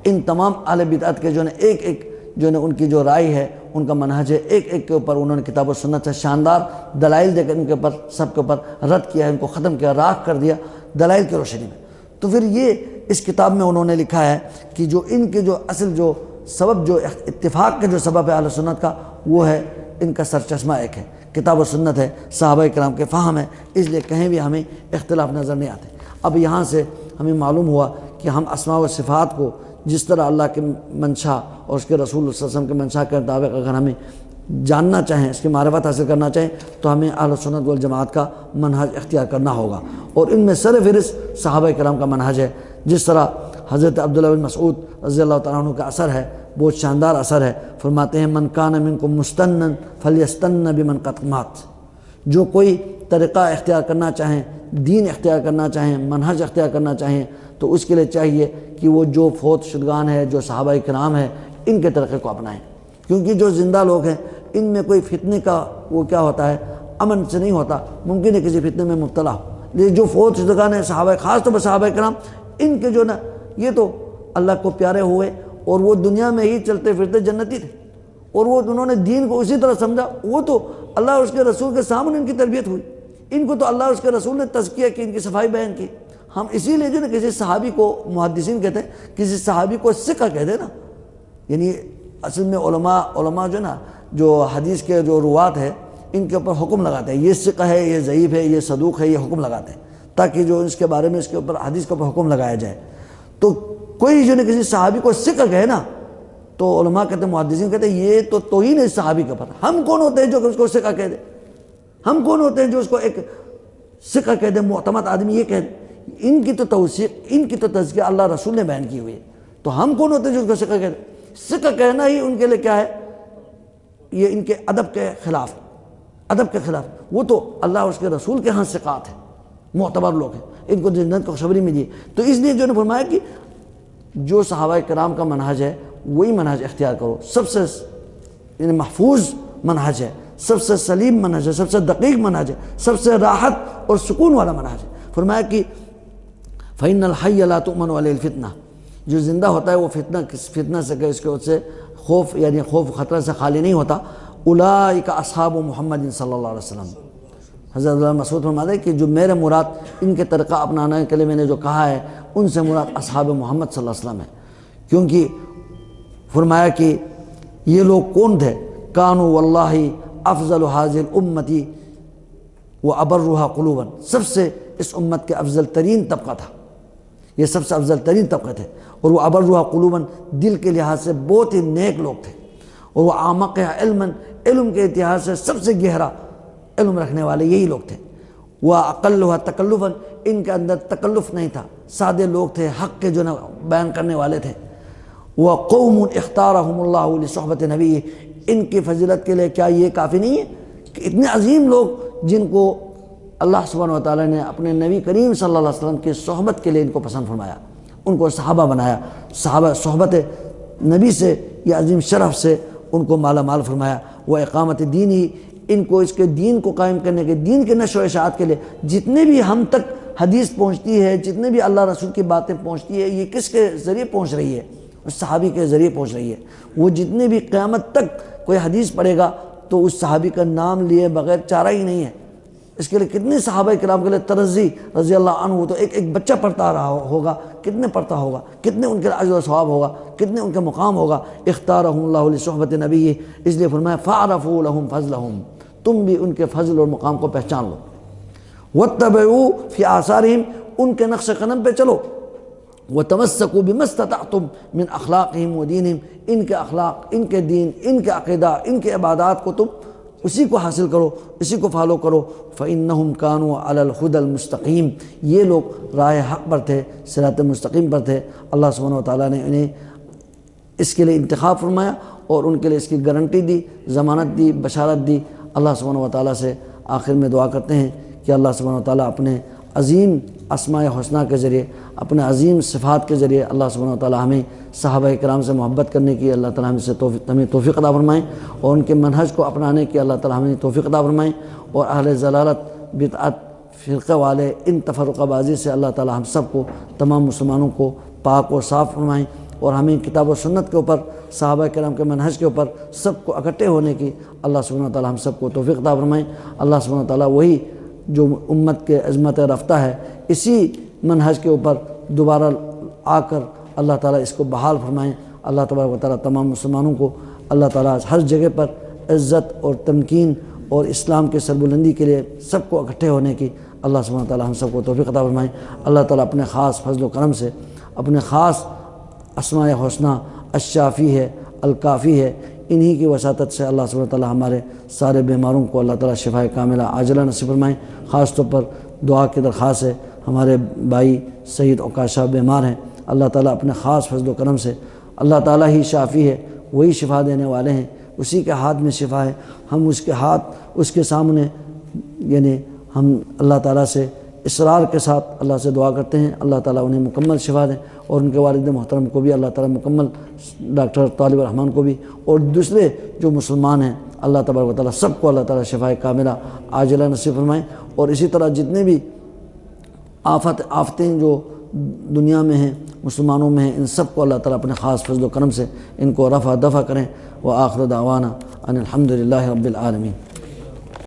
S1: ان تمام اہل بدعت کے جو نے ایک ایک جو نے ان کی جو رائے ہے، ان کا منہج ہے، ایک ایک کے اوپر انہوں نے کتاب و سنت سے شاندار دلائل دے کر ان کے اوپر سب کے اوپر رد کیا ہے، ان کو ختم کیا، راکھ کر دیا دلائل کی روشنی میں۔ تو پھر یہ اس کتاب میں انہوں نے لکھا ہے کہ جو ان کے جو اصل جو سبب، جو اتفاق کے جو سبب ہے اہل سنت کا، وہ ہے ان کا سر چشمہ ایک ہے، کتاب و سنت ہے، صحابہ کرام کے فہم ہے، اس لیے کہیں بھی ہمیں اختلاف نظر نہیں آتے۔ اب یہاں سے ہمیں معلوم ہوا کہ ہم اسماء و صفات کو جس طرح اللہ کے منشا اور اس کے رسول صلی اللہ علیہ وسلم کے منشا کے مطابق اگر ہمیں جاننا چاہیں، اس کی معرفت حاصل کرنا چاہیں، تو ہمیں اہل سنت والجماعت کا منہج اختیار کرنا ہوگا، اور ان میں سر فہرست صحابہ کرام کا منہج ہے۔ جس طرح حضرت عبداللہ بن مسعود رضی اللہ تعالیٰ عنہ کا اثر ہے، بہت شاندار اثر ہے، فرماتے ہیں من کان منکم مستنا فلیستن بمن قد مات، جو کوئی طریقہ اختیار کرنا چاہیں، دین اختیار کرنا چاہیں، منہج اختیار کرنا چاہیں، تو اس کے لیے چاہیے کہ وہ جو فوت شدگان ہے، جو صحابہ کرام ہیں، ان کے طریقے کو اپنائیں، کیونکہ جو زندہ لوگ ہیں ان میں کوئی فتنے کا وہ کیا ہوتا ہے، امن سے نہیں ہوتا، ممکن ہے کسی فتنے میں مبتلا ہو۔ لیکن جو فوت شدگان ہیں صحابہ، خاص طور پر صحابہ کرام، ان کے جو نا یہ تو اللہ کو پیارے ہوئے، اور وہ دنیا میں ہی چلتے پھرتے جنتی تھے، اور وہ انہوں نے دین کو اسی طرح سمجھا، وہ تو اللہ اور اس کے رسول کے سامنے ان کی تربیت ہوئی، ان کو تو اللہ اور اس کے رسول نے تزکیہ کی، ان کی صفائی بیان کی۔ ہم اسی لیے جو نا کسی صحابی کو محدثین کہتے ہیں، کسی صحابی کو ثقہ کہتے ہیں نا، یعنی اصل میں علماء جو نا جو حدیث کے جو روات ہے ان کے اوپر حکم لگاتے ہیں، یہ ثقہ ہے، یہ ضعیف ہے، یہ صدوق ہے، یہ حکم لگاتے ہیں، تاکہ جو اس کے بارے میں اس کے اوپر حدیث کے اوپر حکم لگایا جائے۔ تو کوئی جو نا کسی صحابی کو ثقہ کہے نا، تو علماء کہتے ہیں، محدثین کہتے ہیں یہ تو توہین ہے صحابی کے اوپر۔ ہم کون ہوتے ہیں جو اس کو ثقہ کہہ دیں؟ ہم کون ہوتے ہیں جو اس کو ایک ثقہ کہہ دیں، معتمد آدمی یہ کہہ دیں؟ ان کی تو توثیق، ان کی تو تزکیہ اللہ رسول نے بیان کی ہوئی ہے، تو ہم کون ہوتے ہیں جو اس کو ثقہ کہہ دیں؟ ثقہ کہنا ہی ان کے لیے کیا ہے؟ یہ ان کے ادب کے خلاف، ادب کے خلاف۔ وہ تو اللہ اور اس کے رسول کے ہاں ثقات ہیں، معتبر لوگ ہیں، ان کو جنت کو خوشخبری ملی ہے۔ تو اس لیے جو نے فرمایا کہ جو صحابہ کرام کا منہج ہے وہی منہج اختیار کرو، سب سے یعنی محفوظ منہج ہے، سب سے سلیم منہج ہے، سب سے دقیق منہج ہے، سب سے راحت اور سکون والا منہج ہے۔ فرمایا کہ فَإِنَّ الْحَيَّ لَا تُؤْمَنُ عَلَيْهِ الْفِتْنَةُ، جو زندہ ہوتا ہے وہ فتنہ سے کہ اس کے سے خوف یعنی خوف خطرہ سے خالی نہیں ہوتا۔ اولئک اصحاب محمد صلی اللہ علیہ وسلم، حضرت عبداللہ مسعود فرماتے ہیں کہ جو میرے مراد ان کے طریقہ اپنانے کے لیے میں نے جو کہا ہے، ان سے مراد اصحاب محمد صلی اللہ علیہ وسلم ہے، کیونکہ فرمایا کہ یہ لوگ کون تھے؟ کانوا واللہ افضل هذه الامتی وابرها قلوبا، سب سے اس امت کے افضل ترین طبقہ تھا، یہ سب سے افضل ترین طبقے تھے، اور وہ ابرها قلوبا، دل کے لحاظ سے بہت ہی نیک لوگ تھے، اور وہ اعمقها علما، علم کے اتحاد سے سب سے گہرا علم رکھنے والے یہی لوگ تھے۔ واقلها تکلفا، ان کے اندر تکلف نہیں تھا، سادے لوگ تھے، حق کے جو بیان کرنے والے تھے۔ وقوم اختارهم اللہ لصحبت نبی، ان کی فضیلت کے لیے کیا یہ کافی نہیں ہے کہ اتنے عظیم لوگ جن کو اللہ سبحانہ و تعالیٰ نے اپنے نبی کریم صلی اللہ علیہ وسلم کی صحبت کے لیے ان کو پسند فرمایا، ان کو صحابہ بنایا، صحابہ صحبت نبی سے یا عظیم شرف سے ان کو مالا مال فرمایا۔ وہ اقامت دین ہی، ان کو اس کے دین کو قائم کرنے کے، دین کے نشر و اشاعت کے لیے جتنے بھی ہم تک حدیث پہنچتی ہے، جتنے بھی اللہ رسول کی باتیں پہنچتی ہے، یہ کس کے ذریعے پہنچ رہی ہے؟ اس صحابی کے ذریعے پہنچ رہی ہے۔ وہ جتنے بھی قیامت تک کوئی حدیث پڑھے گا تو اس صحابی کا نام لیے بغیر چارہ ہی نہیں ہے، اس کے لیے کتنی صحابہ کرام کے لیے ترزی رضی اللہ عنہ تو ایک بچہ پڑھتا رہا ہوگا، کتنے پڑھتا ہوگا، کتنے ان کے اجر و ثواب ہوگا، کتنے ان کا مقام ہوگا۔ اختارہم اللہ لصحبت نبی، اس لیے فرمایا فاعرفوا لہم فضلہم، تم بھی ان کے فضل اور مقام کو پہچان لو۔ واتبعوا فی آثارہم، ان کے نقش قدم پہ چلو۔ وتمسکوا بما استطعتم من اخلاقہم و دینہم، ان کے اخلاق، ان کے دین، ان کے عقیدہ، ان کے عبادات کو تم اسی کو حاصل کرو، اسی کو فالو کرو۔ فإنہم کانوا علی الہدی المستقیم، یہ لوگ راہ حق پر تھے، صراط مستقیم پر تھے۔ اللہ سبحانہ وتعالیٰ نے انہیں اس کے لیے انتخاب فرمایا اور ان کے لیے اس کی گارنٹی دی، ضمانت دی، بشارت دی۔ اللہ سبحانہ وتعالیٰ سے آخر میں دعا کرتے ہیں کہ اللہ سبحانہ وتعالیٰ اپنے عظیم اسماء حسنہ کے ذریعے، اپنے عظیم صفات کے ذریعے اللہ سبحانہ وتعالیٰ ہمیں صحابہ کرام سے محبت کرنے کی اللہ تعالیٰ ہمیں توفیق عطا فرمائیں، اور ان کے منہج کو اپنانے کی اللہ تعالیٰ ہمیں توفیق عطا فرمائیں، اور اہل ضلالت، بدعت، فرقہ والے، ان تفرقہ بازی سے اللہ تعالیٰ ہم سب کو، تمام مسلمانوں کو پاک اور صاف فرمائیں، اور ہمیں کتاب و سنت کے اوپر، صحابہ کرام کے منہج کے اوپر سب کو اکٹھے ہونے کی اللہ سبحانہ وتعالیٰ ہم سب کو توفیق عطا فرمائیں۔ اللہ سبحانہ وتعالیٰ وہی جو امت کے عظمت رفتہ ہے، اسی منہج کے اوپر دوبارہ آ کر اللہ تعالیٰ اس کو بحال فرمائیں۔ اللہ تبارک و تعالیٰ تمام مسلمانوں کو اللہ تعالیٰ ہر جگہ پر عزت اور تمکین اور اسلام کے سربلندی کے لیے سب کو اکٹھے ہونے کی اللہ سبحانہ و تعالیٰ ہم سب کو توفیق عطا فرمائیں۔ اللہ تعالیٰ اپنے خاص فضل و کرم سے، اپنے خاص اسماء حسنہ الشافی ہے، الکافی ہے، انہی کی وساطت سے اللہ سبحانہ و تعالیٰ ہمارے سارے بیماروں کو اللہ تعالیٰ شفاء کاملہ عاجلہ نصیب فرمائیں۔ خاص طور پر دعا کی درخواست ہے، ہمارے بھائی سید عکاشہ بیمار ہیں، اللہ تعالیٰ اپنے خاص فضل و کرم سے، اللہ تعالیٰ ہی شافی ہے، وہی شفا دینے والے ہیں، اسی کے ہاتھ میں شفا ہے۔ ہم اس کے ہاتھ، اس کے سامنے، یعنی ہم اللہ تعالیٰ سے اصرار کے ساتھ اللہ سے دعا کرتے ہیں، اللہ تعالیٰ انہیں مکمل شفا دیں، اور ان کے والد محترم کو بھی اللہ تعالیٰ مکمل، ڈاکٹر طالب الرحمن کو بھی، اور دوسرے جو مسلمان ہیں اللہ تبارک و تعالیٰ سب کو اللہ تعالیٰ شفاء کاملہ عاجلہ نصیب فرمائیں۔ اور اسی طرح جتنے بھی آفتیں جو دنیا میں ہیں، مسلمانوں میں ہیں، ان سب کو اللہ تعالیٰ اپنے خاص فضل و کرم سے ان کو رفع دفع کریں۔ وآخر دعوانا ان الحمد للہ رب العالمین۔